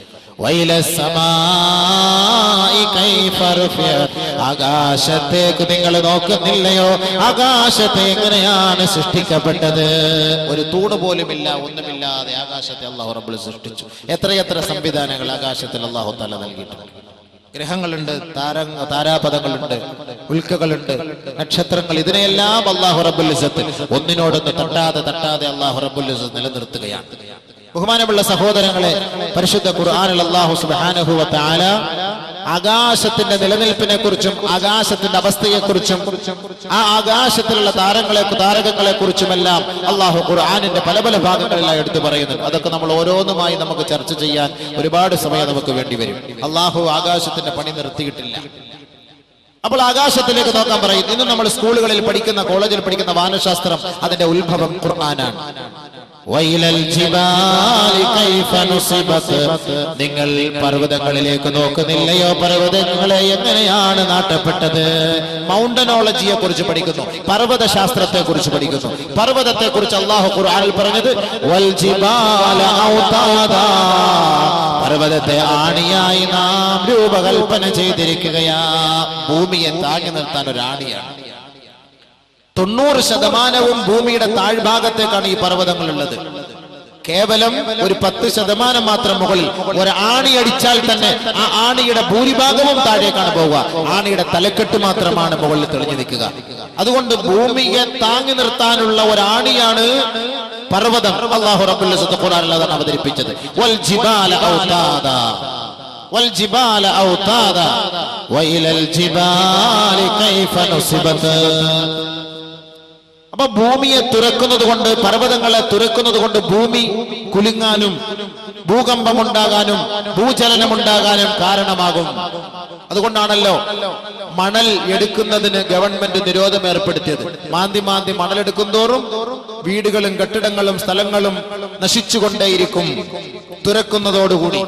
[SPEAKER 1] വഇല സമാഇ കൈഫ റുഫിഅത്. ആകാശത്തേക്ക് നിങ്ങൾ നോക്കുന്നില്ലയോ? ആകാശത്തെ എങ്ങനെയാണ് സൃഷ്ടിക്കപ്പെട്ടത്? ഒരു തൂണ് പോലുമില്ല, ഒന്നുമില്ലാതെ ആകാശത്തെ അല്ലാഹു റബ്ബുൽ സൃഷ്ടിച്ചു. എത്രയെത്ര സംവിധാനങ്ങൾ ആകാശത്തിൽ അല്ലാഹു തആല നൽകിയിട്ടുണ്ട്. ഗ്രഹങ്ങളുണ്ട്, താരാപഥങ്ങളുണ്ട്, ഉൽക്കകളുണ്ട്, നക്ഷത്രങ്ങൾ. ഇതിനെയെല്ലാം അല്ലാഹു റബ്ബുൽ ഇസ്സത്ത് ഒന്നിനോടൊന്ന് തട്ടാതെ അല്ലാഹു റബ്ബുൽ ഇസ്സത്ത് നിലനിർത്തുകയാണ്. ബഹുമാനമുള്ള സഹോദരങ്ങളെ, പരിശുദ്ധ ഖുർആനിൽ അല്ലാഹു സുബ്ഹാനഹു വ തആല ആകാശത്തിന്റെ നിലനിൽപ്പിനെ കുറിച്ചും ആകാശത്തിന്റെ അവസ്ഥയെക്കുറിച്ചും ആ ആകാശത്തിലുള്ള താരകങ്ങളെ കുറിച്ചുമെല്ലാം അല്ലാഹു ഖുർആനിന്റെ പല പല ഭാഗങ്ങളിലായി എടുത്തു പറയുന്നുണ്ട്. അതൊക്കെ നമ്മൾ ഓരോന്നുമായി നമുക്ക് ചർച്ച ചെയ്യാൻ ഒരുപാട് സമയം നമുക്ക് വേണ്ടി വരും. അല്ലാഹു ആകാശത്തിന്റെ പണി നിർത്തിയിട്ടില്ല. അപ്പോൾ ആകാശത്തിലേക്ക് നോക്കാൻ പറയും. ഇന്ന് നമ്മൾ സ്കൂളുകളിൽ പഠിക്കുന്ന, കോളേജിൽ പഠിക്കുന്ന വാനശാസ്ത്രം, അതിന്റെ ഉത്ഭവം ഖുർആനാണ്. നിങ്ങൾ പർവ്വതങ്ങളിലേക്ക് നോക്കുന്നില്ലയോ? പർവ്വതങ്ങളെ എങ്ങനെയാണ് നാട്ടപ്പെട്ടത്? മൗണ്ടനോളജിയെ കുറിച്ച് പഠിക്കുന്നു, പർവ്വത ശാസ്ത്രത്തെ കുറിച്ച് പഠിക്കുന്നു. പർവ്വതത്തെ കുറിച്ച് അല്ലാഹു ഖുർആനിൽ പറഞ്ഞത് വൽ ജിബാല ഔതാദാ, പർവ്വതത്തെ ആണിയായി നാം രൂപകൽപ്പന ചെയ്തിരിക്കുകയാ. ഭൂമിയെ താങ്ങി നിർത്താൻ ഒരു ആണിയാണ്. 90% ഭൂമിയുടെ താഴ്ഭാഗത്തേക്കാണ് ഈ പർവ്വതങ്ങളുള്ളത്. കേവലം ഒരു 10% മാത്രം മുകളിൽ. ഒരു ആണി അടിച്ചാൽ തന്നെ ആ ആണിയുടെ ഭൂരിഭാഗവും താഴേക്കാണ് പോവുക. ആണിയുടെ തലക്കെട്ട് മാത്രമാണ് മുകളിൽ തെളിഞ്ഞു നിൽക്കുക. അതുകൊണ്ട് ഭൂമിയെ താങ്ങി നിർത്താനുള്ള ഒരു ആണിയാണ് പർവ്വതം. അല്ലാഹു റബ്ബുൽ ഇസ്സത്ത് ഖുർആനിൽ അതാണ് അവതരിപ്പിച്ചത്. വൽ ജിബാല ഔതാദാ വൽ ജിബാല ഔതാദാ വഇലൽ ജിബാലി കൈഫ നുസിബത്. അപ്പൊ ഭൂമിയെ തുറക്കുന്നത് കൊണ്ട്, പർവ്വതങ്ങളെ തുറക്കുന്നത് കൊണ്ട് ഭൂമി കുലുങ്ങാനും ഭൂകമ്പമുണ്ടാകാനും ഭൂചലനമുണ്ടാകാനും കാരണമാകും. അതുകൊണ്ടാണല്ലോ മണൽ എടുക്കുന്നതിന് ഗവൺമെന്റ് നിരോധനം ഏർപ്പെടുത്തിയത്. മാന്തി മണലെടുക്കും തോറും വീടുകളും കെട്ടിടങ്ങളും സ്ഥലങ്ങളും നശിച്ചുകൊണ്ടേയിരിക്കും തുറക്കുന്നതോടുകൂടി.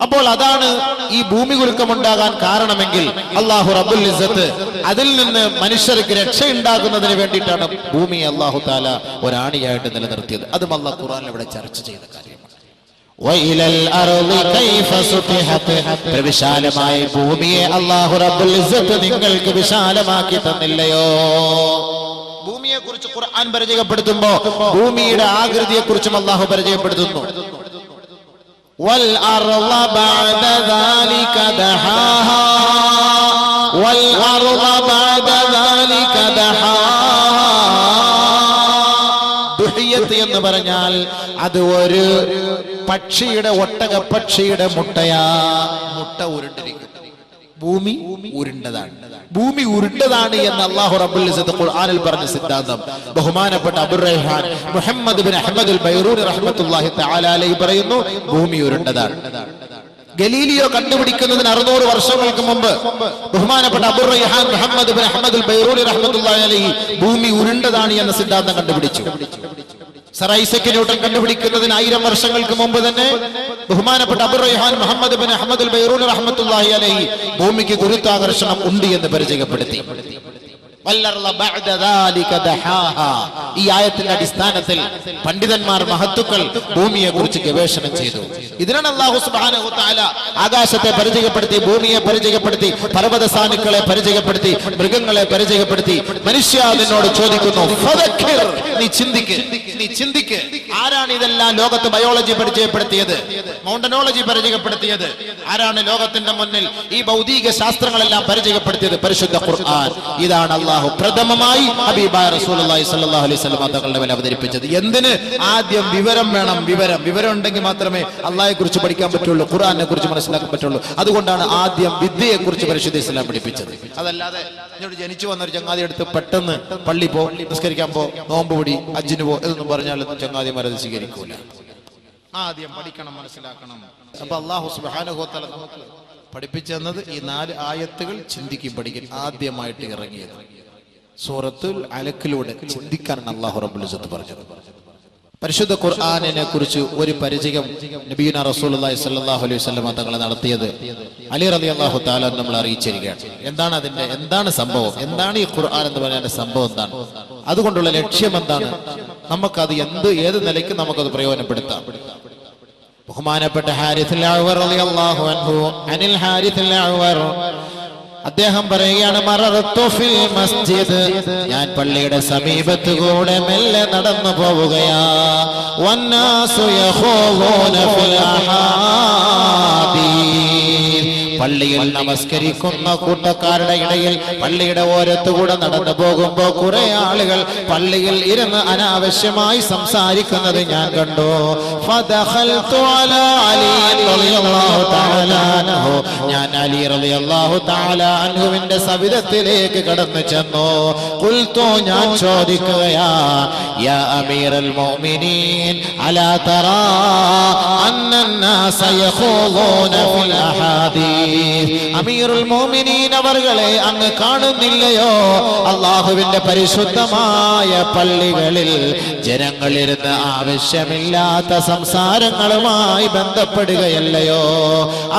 [SPEAKER 1] അപ്പോൾ അതാണ് ഈ ഭൂമി കുലുക്കമുണ്ടാകാൻ കാരണമെങ്കിൽ അല്ലാഹു റബ്ബുൽ ഇസ്സത്ത് അതിൽ നിന്ന് മനുഷ്യർക്ക് രക്ഷയുണ്ടാകുന്നതിന് വേണ്ടിയിട്ടാണ് ഭൂമിയെ അല്ലാഹു തആല ഒരാണിയായിട്ട് നിലനിർത്തിയത്. അതും അല്ലാഹു ഖുർആനിൽ ഇവിടെ ചർച്ച ചെയ്ത കാര്യമാണ്. വഇലൽ അർളി കൈഫ സുതിഹത്, വിശാലമായ ഭൂമിയെ അല്ലാഹു റബ്ബുൽ ഇസ്സത്ത് നിങ്ങൾക്ക് വിശാലമാക്കി തന്നില്ലയോ? ഭൂമിയെ കുറിച്ച് ഖുർആൻ പരിചയപ്പെടുത്തുമ്പോ ഭൂമിയുടെ ആകൃതിയെ കുറിച്ചും അല്ലാഹു പരിചയപ്പെടുത്തുന്നു. والأرض بعد ذلك دحاها والأرض بعد ذلك دحاها. ദുഹിയത്ത് എന്ന് പറഞ്ഞാൽ അത് ഒരു പക്ഷിയുടെ, ഒട്ടക പക്ഷിയുടെ മുട്ടയാ. മുട്ട ഉരുണ്ടിരിക്കും. ഭൂമി ഉരുണ്ടതാണ്. ഭൂമി ഉരുണ്ടതാണ് എന്ന് അല്ലാഹു റബ്ബുൽ ഇസ്സത്ത് ഖുർആനിൽ പറഞ്ഞ സിദ്ധാന്തം ബഹുമാനപ്പെട്ട അബുറൈഹാൻ മുഹമ്മദ് ബിൻ അഹ്മദ് അൽ ബൈറൂനി റഹ്മത്തുള്ളാഹി തആല അലൈഹി പറയുന്നു, ഭൂമി ഉരുണ്ടതാണ്. ഗലീലിയോ കണ്ടുപിടിക്കുന്നതിന് 600 വർഷങ്ങൾക്ക് മുമ്പ് ബഹുമാനപ്പെട്ട അബുറൈഹാൻ മുഹമ്മദ് ബിൻ അഹ്മദ് അൽ ബൈറൂനി റഹ്മത്തുള്ളാഹി അലൈഹി ഭൂമി ഉരുണ്ടതാണ് എന്ന സിദ്ധാന്തം കണ്ടുപിടിച്ചു. സർ ഐസക് ന്യൂട്ടൺ കണ്ടുപിടിക്കുന്നതിന് 1000 വർഷങ്ങൾക്ക് മുമ്പ് തന്നെ ബഹുമാനപ്പെട്ട അബുറൈഹാൻ മുഹമ്മദ് ബിൻ അഹ്മദ് അൽ ബൈറൂനി റഹ്മത്തുള്ളാഹി അലൈഹി ഭൂമിക്ക് ഗുരുത്വാകർഷണം ഉണ്ട് എന്ന് പരിചയപ്പെടുത്തി. ഈ ആയത്തിന്റെ അടിസ്ഥാനത്തിൽ പണ്ഡിതന്മാർ, മഹത്തുക്കൾ ഭൂമിയെ കുറിച്ച് ഗവേഷണം ചെയ്തു. ഇതിനാണ് അല്ലാഹു സുബ്ഹാനഹു വ തആല ആകാശത്തെ പരിചയപ്പെടുത്തി, ഭൂമിയെ പരിചയപ്പെടുത്തി, പർവ്വത സാനുക്കളെ പരിചയപ്പെടുത്തി, മൃഗങ്ങളെ പരിചയപ്പെടുത്തി. മനുഷ്യ നിന്നോട് ചോദിക്കുന്നു, ഫദക്കിർ, നീ ചിന്തിക്ക്. ആരാണ് ഇതെല്ലാം ലോകത്ത് ബയോളജി പരിചയപ്പെടുത്തിയത്, മൗണ്ടനോളജി പരിചയപ്പെടുത്തിയത്? ആരാണ് ലോകത്തിന്റെ മുന്നിൽ ഈ ഭൗതിക ശാസ്ത്രങ്ങളെല്ലാം പരിചയപ്പെടുത്തിയത്? പരിശുദ്ധ ഖുർആൻ. ഇതാണ് അല്ലാഹു പ്രഥമമായി ഹബീബായ റസൂലുള്ളാഹി സ്വല്ലല്ലാഹു അലൈഹി വസല്ലം തങ്ങളുടെ മേൽ അവതരിപ്പിച്ചത്. എന്തിന്? ആദ്യം വിവരം വേണം. വിവരം ഉണ്ടെങ്കിൽ മാത്രമേ അല്ലാഹയെ കുറിച്ച് പഠിക്കാൻ പറ്റുള്ളൂ, ഖുർആനെ കുറിച്ച് മനസ്സിലാക്കാൻ പറ്റുള്ളൂ. അതുകൊണ്ടാണ് ആദ്യം വിദ്യയെ കുറിച്ച് പരിശുദ്ധ ഇസ്ലാം പഠിപ്പിച്ചത്. അതല്ലാതെ എന്നോട് ജനിച്ചു വന്ന ഒരു ചങ്ങാതി എടുത്ത് പെട്ടെന്ന് പള്ളി പോ, നിസ്കരിക്കാൻ പോ, നോമ്പ് പിടി, ഹജ്ജിന് പോ എന്നൊന്നും പറഞ്ഞാൽ ചങ്ങാതിമാരത് സ്വീകരിക്കൂല. ആദ്യം പഠിക്കണം, മനസ്സിലാക്കണം. അപ്പൊ അല്ലാഹു സുബ്ഹാനഹു വ തആല നമുക്ക് പഠിപ്പിച്ചു തന്നത് ഈ 4 ആയത്തുകൾ ചിന്തിക്കും, പഠിക്കും. ആദ്യമായിട്ട് ഇറങ്ങിയത് സൂറത്തുൽ അലക്കിലൂടെ ചിന്തിക്കാനാണ് അല്ലാഹു റബ്ബുൽ ഇസ്സത്ത് പറഞ്ഞത്. പരിശുദ്ധ ഖുർആനിനെ കുറിച്ച് ഒരു പരിചയം നബിയുനാ റസൂലുള്ളാഹി സ്വല്ലല്ലാഹു അലൈഹി വസല്ലം തങ്ങൾ നടത്തിയത് അലി റളിയല്ലാഹു തആല നമ്മൾ അറിയിച്ചിരിക്കുകയാണ്. എന്താണ് സംഭവം, എന്താണ് ഈ ഖുർആൻ എന്ന് പറയുന്ന സംഭവം, എന്താണ് അതുകൊണ്ടുള്ള ലക്ഷ്യം, എന്താണ്, നമുക്കത് ഏത് നിലയ്ക്ക് നമുക്കത് പ്രയോജനപ്പെടുത്താം. ബഹുമാനപ്പെട്ട ഹാരിസുൽ അഅ്വർ റളിയല്ലാഹു അൻഹു അനിൽ ഹാരിസുൽ അഅ്വർ അദ്ദേഹം പറയുകയാണ്, മററത്തു ഫിൽ മസ്ജിദ്, ഞാൻ പള്ളിയുടെ സമീപത്ത് കൂടെ മെല്ലെ നടന്നു പോവുകയാ, വന്നാസു യഖൂലൂന ഫിൽ അഹാദീസ്, പള്ളിയിൽ നമസ്കരിക്കുന്ന കൂട്ടക്കാരുടെ ഇടയിൽ പള്ളിയുടെ ഓരത്തുകൂടെ നടന്നു പോകുമ്പോൾ കുറെ ആളുകൾ പള്ളിയിൽ ഇരുന്ന് അനാവശ്യമായി സംസാരിക്കുന്നത് ഞാൻ കണ്ടു. ഫദഖൽതു അലാ അലി റളിയല്ലാഹു തആല അൻഹു, ഞാൻ അലി റളിയല്ലാഹു തആല അൻഹുവിന്റെ സവിധത്തിലേക്ക് കടന്നു ചെന്നു. ഖുൽതു, ഞാൻ ചോദിക്കുകയാ, യാ അമീറൽ മുഅ്മിനീൻ അലാ തറാ അന്നന്നാസ യഖൂലൂന ഫിൽ അഹാദീസ്, അമീറുൽ മുഅ്മിനീൻ അവർകളെ അങ്ങ് കാണുന്നില്ലയോ, അല്ലാഹുവിന്റെ പരിശുദ്ധമായ പള്ളികളിൽ ജനങ്ങളിരുന്ന് ആവശ്യമില്ലാത്ത സംസാരങ്ങളുമായി ബന്ധപ്പെടുകയല്ലയോ,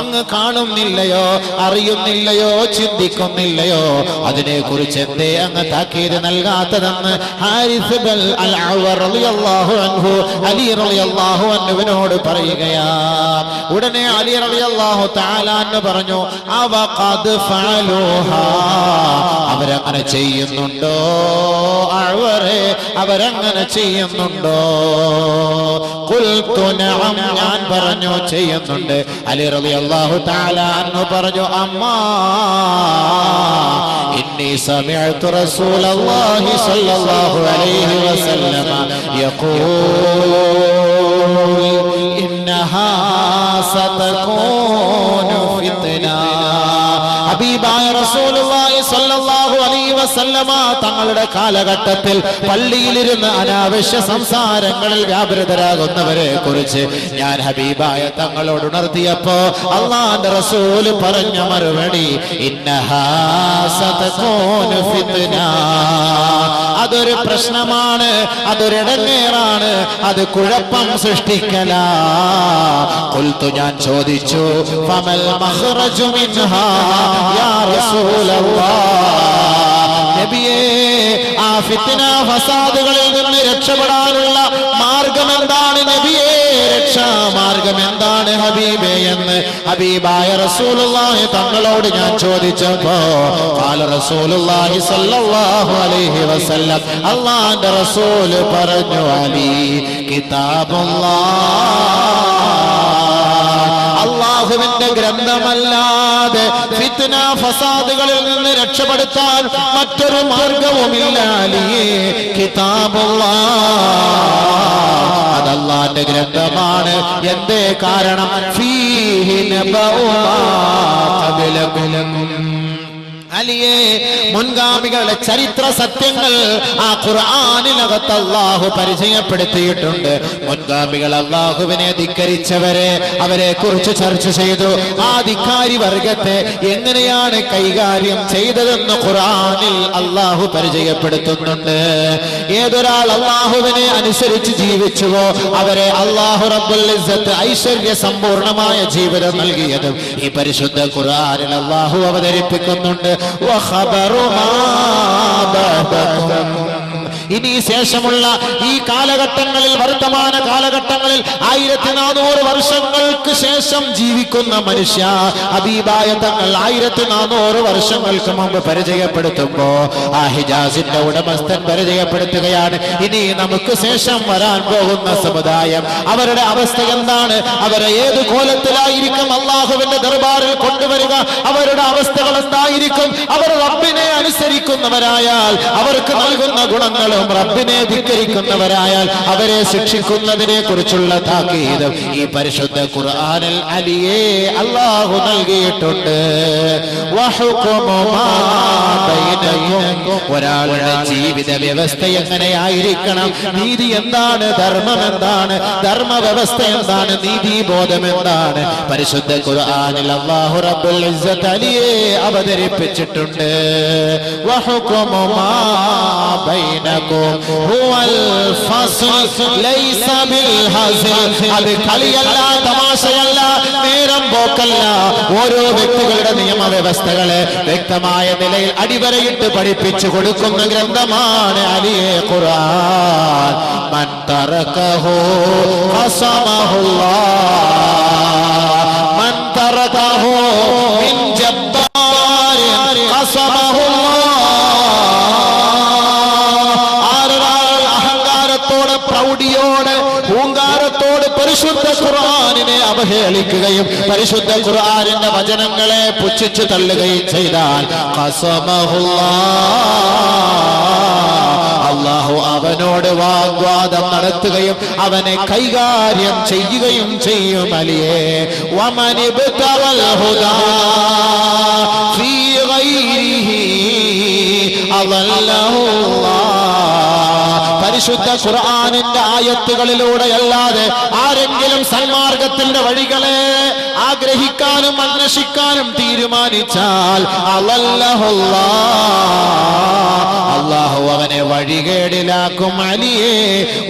[SPEAKER 1] അങ്ങ് കാണുന്നില്ലയോ, അറിയുന്നില്ലയോ, ചിന്തിക്കുന്നില്ലയോ, അതിനെക്കുറിച്ച് എന്തേ അങ്ങ് താക്കീത് നൽകാത്തതെന്ന് ഹാരിസ് ബിൻ അൽ-അഅ്വർ റളിയല്ലാഹു അൻഹു അലി റളിയല്ലാഹു അൻഹുവിനോട് പറയുകയാ. ഉടനെ അലി റളിയല്ലാഹു തആല അൻഹു പറഞ്ഞു, അവഖദ് ഫഅലൂഹാ, അവരങ്ങനെ ചെയ്യുന്നുണ്ടോ അഅ്വറേ, അവരങ്ങനെ ചെയ്യുന്നുണ്ടോ? ഖുൽതു നഅം, ഞാൻ പറഞ്ഞു ചെയ്യുന്നുണ്ട്. അലി റളിയല്ലാഹു തആല അൻഹു പറഞ്ഞു, അമ്മാ ഇന്നി സമിഅ്തു റസൂലല്ലാഹി സ്വല്ലല്ലാഹു അലൈഹി വസല്ലമ യഖൂൽ ഇന്നഹാ സതകൂനു ഫിത്ന, ഹബീബായ റസൂലുള്ളാഹി സ്വല്ലല്ലാഹു അലൈഹി വസല്ലമ തങ്ങളുടെ കാലഘട്ടത്തിൽ പള്ളിയിലിരുന്ന് അനാവശ്യ സംസാരങ്ങളിൽ വ്യാപൃതരാകുന്നവരെ കുറിച്ച് ഞാൻ ഹബീബായ തങ്ങളോട് ഉണർത്തിയപ്പോ അല്ലാഹുവിന്റെ റസൂൽ പറഞ്ഞ മറുപടി, ഇന്നഹാ സതകൂനു ഫിത്ന, അതൊരു പ്രശ്നമാണ്, അതൊരു ഇടങ്ങേറാണ്, അത് കുഴപ്പം സൃഷ്ടിക്കലാ. ഖുൽതു, ഞാൻ ചോദിച്ചു, ഫമൽ മഖ്റജു മിൻഹാ യാ റസൂലല്ലാഹ്, നബിയേ, ആ ഫിത്ന ഫസാദുകളിൽ നിന്ന് രക്ഷപ്പെടാനുള്ള മാർഗം എന്താണ് നബിയേ, രക്ഷാമാർഗം എന്താണ് ഹബീബേ എന്ന് ഹബീബായ റസൂലുള്ളാഹി തങ്ങളോട് ഞാൻ ചോദിച്ചപ്പോ ഖാല റസൂലുള്ളാഹി സ്വല്ലല്ലാഹു അലൈഹി വസല്ലം, അല്ലാഹുവിന്റെ റസൂൽ പറഞ്ഞു, അലി കിതാബുല്ലാഹ്, അല്ലാഹുവിന്റെ ഗ്രന്ഥമല്ലാതെ ഫിത്ന ഫസാദുകളിൽ നിന്ന് രക്ഷപ്പെടുത്താൻ മറ്റൊരു മാർഗവുമില്ല. അലിയേ, കിതാബുല്ലാഹ്, അത് അല്ലാഹുവിന്റെ ഗ്രന്ഥമാണ്. എന്തേ കാരണം? ഫീഹി നബഉ മാ ഖബലകും, അലിയേ, മുൻഗാമികളുടെ ചരിത്ര സത്യങ്ങൾ ആ ഖുർആനിനകത്ത് അല്ലാഹു പരിചയപ്പെടുത്തിയിട്ടുണ്ട്. മുൻഗാമികൾ അല്ലാഹുവിനെ ധിക്കരിച്ചവരെ, അവരെ കുറിച്ച് ചർച്ച ചെയ്തു. ആ ധിക്കാരി വർഗത്തെ എങ്ങനെയാണ് കൈകാര്യം ചെയ്തതെന്ന് ഖുർആനിൽ അല്ലാഹു പരിചയപ്പെടുത്തുന്നുണ്ട്. ഏതൊരാൾ അല്ലാഹുവിനെ അനുസരിച്ച് ജീവിച്ചുവോ അവരെ അല്ലാഹു റബ്ബുൽ ഇസ്സത്ത് ഐശ്വര്യ സമ്പൂർണമായ ജീവിതം നൽകിയതും ഈ പരിശുദ്ധ ഖുർആനിൽ അല്ലാഹു അവതരിപ്പിക്കുന്നുണ്ട്. ഇനി ശേഷമുള്ള ഈ കാലഘട്ടങ്ങളിൽ, വർത്തമാന കാലഘട്ടങ്ങളിൽ 1400 വർഷങ്ങൾക്ക് ശേഷം ജീവിക്കുന്ന മനുഷ്യ ഹബീബായ തങ്ങൾ 1400 വർഷങ്ങൾക്ക് മുമ്പ് പരിചയപ്പെടുത്തുമ്പോ ആ ഹിജാസിന്റെ ഉടമസ്ഥൻ പരിചയപ്പെടുത്തുകയാണ്, ഇനി നമുക്ക് ശേഷം വരാൻ പോകുന്ന സമുദായം, അവരുടെ അവസ്ഥ എന്താണ്, അവരെ ഏത് കോലത്തിലായിരിക്കും അല്ലാഹുവിന്റെ ദർബാറിൽ കൊണ്ടുവരിക, അവരുടെ അവസ്ഥകൾ എന്തായിരിക്കും, അവർ റബ്ബിനെ അനുസരിക്കുന്നവരായാൽ അവർക്ക് നൽകുന്ന ഗുണങ്ങളും റബ്ബിനെ ധിക്കരിക്കുന്നവരായാൽ അവരെ ശിക്ഷിക്കുന്നതിനെ കുറിച്ചുള്ള താക്കീത് ഈ പരിശുദ്ധ ഖുർആനിൽ അലിയെ അല്ലാഹു നൽകിയിട്ടുണ്ട്. ഒരാളുടെ ജീവിത വ്യവസ്ഥ എങ്ങനെയായിരിക്കണം, നീതി എന്താണ്, ധർമ്മം എന്താണ്, ധർമ്മ വ്യവസ്ഥ എന്താണ്, നീതിബോധം എന്താണ്, പരിശുദ്ധ ഖുർആനിൽ അല്ലാഹു റബ്ബുൽ ഇസ്സത്ത് അലിയെ അവതരിപ്പിച്ചിട്ടുണ്ട്. വഹുകുമു മാ ബൈനകും ഹുവൽ ഫസ്ൽ ലൈസ ബിൽ ഹസ്ൽ. അത് കളിയല്ല, തമാശയല്ല, നേരം പോക്കല്ല. ഓരോ വ്യക്തികളുടെ നിയമവ്യവസ്ഥകളെ വ്യക്തമായ നിലയിൽ അടിവരയിട്ട് പഠിപ്പിച്ചു കൊടുക്കുന്ന ഗ്രന്ഥമാണ് അലിയെ ഖുർആൻ. മൻ തറകഹു ഖസമഹുല്ലാഹ്, മൻ തറകഹു മിൻ ജബ്ബാരിൻ ഖസമഹുല്ലാഹ്. ആരൊരാൾ അഹങ്കാരത്തോടെ, പ്രൗഢിയോടെ, പൂങ്കാരത്തോട് പരിശുദ്ധ ഖുർആനിനെ അവഹേളിക്കുകയും പരിശുദ്ധ ഖുർആനിന്റെ വചനങ്ങളെ പുച്ഛിച്ചു തള്ളുകയും ചെയ്താൽ അല്ലാഹു അവനോട് വാഗ്വാദം നടത്തുകയും അവനെ കൈകാര്യം ചെയ്യുകയും ചെയ്യും. അലിയേ വമൻ ഇബ്തഗൽ ഹുദാ ഫീ ഗൈരിഹി അദല്ലഹു അല്ലാഹ്. പരിശുദ്ധ ഖുർആനിന്റെ ആയത്തുകളിലൂടെയല്ലാതെ ആരെങ്കിലും സന്മാർഗത്തിന്റെ വഴികളെ ആഗ്രഹിക്കാനും അന്വേഷിക്കാനും തീരുമാനിച്ചാൽ അല്ലാഹു അവനെ വഴികേടിലാക്കും. അലിയേ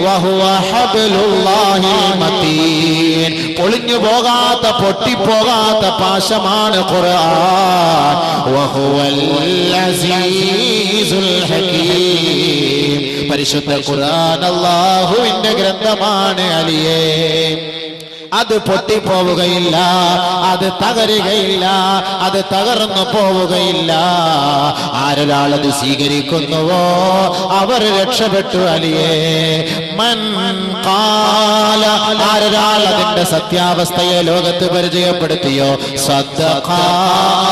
[SPEAKER 1] വഹുവ ഹബ്ലുല്ലാഹിൽ മതീൻ. പൊളിഞ്ഞു പോകാത്ത, പൊട്ടിപ്പോകാത്ത പാശമാണ് ഖുർആൻ. വഹുവൽ അസീസുൽ ഹകീം. പരിശുദ്ധ ഖുർആൻ അല്ലാഹുവിന്റെ ഗ്രന്ഥമാണ് അലിയേ. അത് പൊട്ടിപ്പോവുകയില്ല, അത് തകരുകയില്ല, അത് തകർന്നു പോവുകയില്ല. ആരൊരാളത് സ്വീകരിക്കുന്നുവോ അവർ രക്ഷപ്പെട്ടു. അലിയേ മൻ ഖാല, ആരൊരാൾ അതിന്റെ സത്യാവസ്ഥയെ ലോകത്ത് പരിചയപ്പെടുത്തിയോ സദ്ദഖ,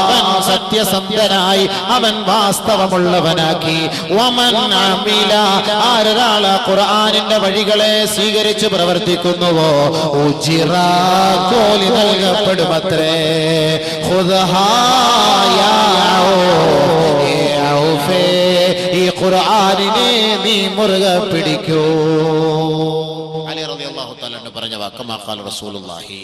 [SPEAKER 1] അവൻ സത്യസന്ധനായി, അവൻ വാസ്തവമുള്ളവനാക്കി. വമൻ അമില, ആരൊരാൾ ഖുർആനിന്റെ വഴികളെ സ്വീകരിച്ച് പ്രവർത്തിക്കുന്നുവോ ഉജിറ, കൂലി നൽകപ്പെടുമത്രേ. ഈ ഖുർആനിനെ നീ മുറുകെ പിടിക്കൂ. അലി റളിയല്ലാഹു തആല പറഞ്ഞ വാക്ക് മാ ഖാല റസൂലുള്ളാഹി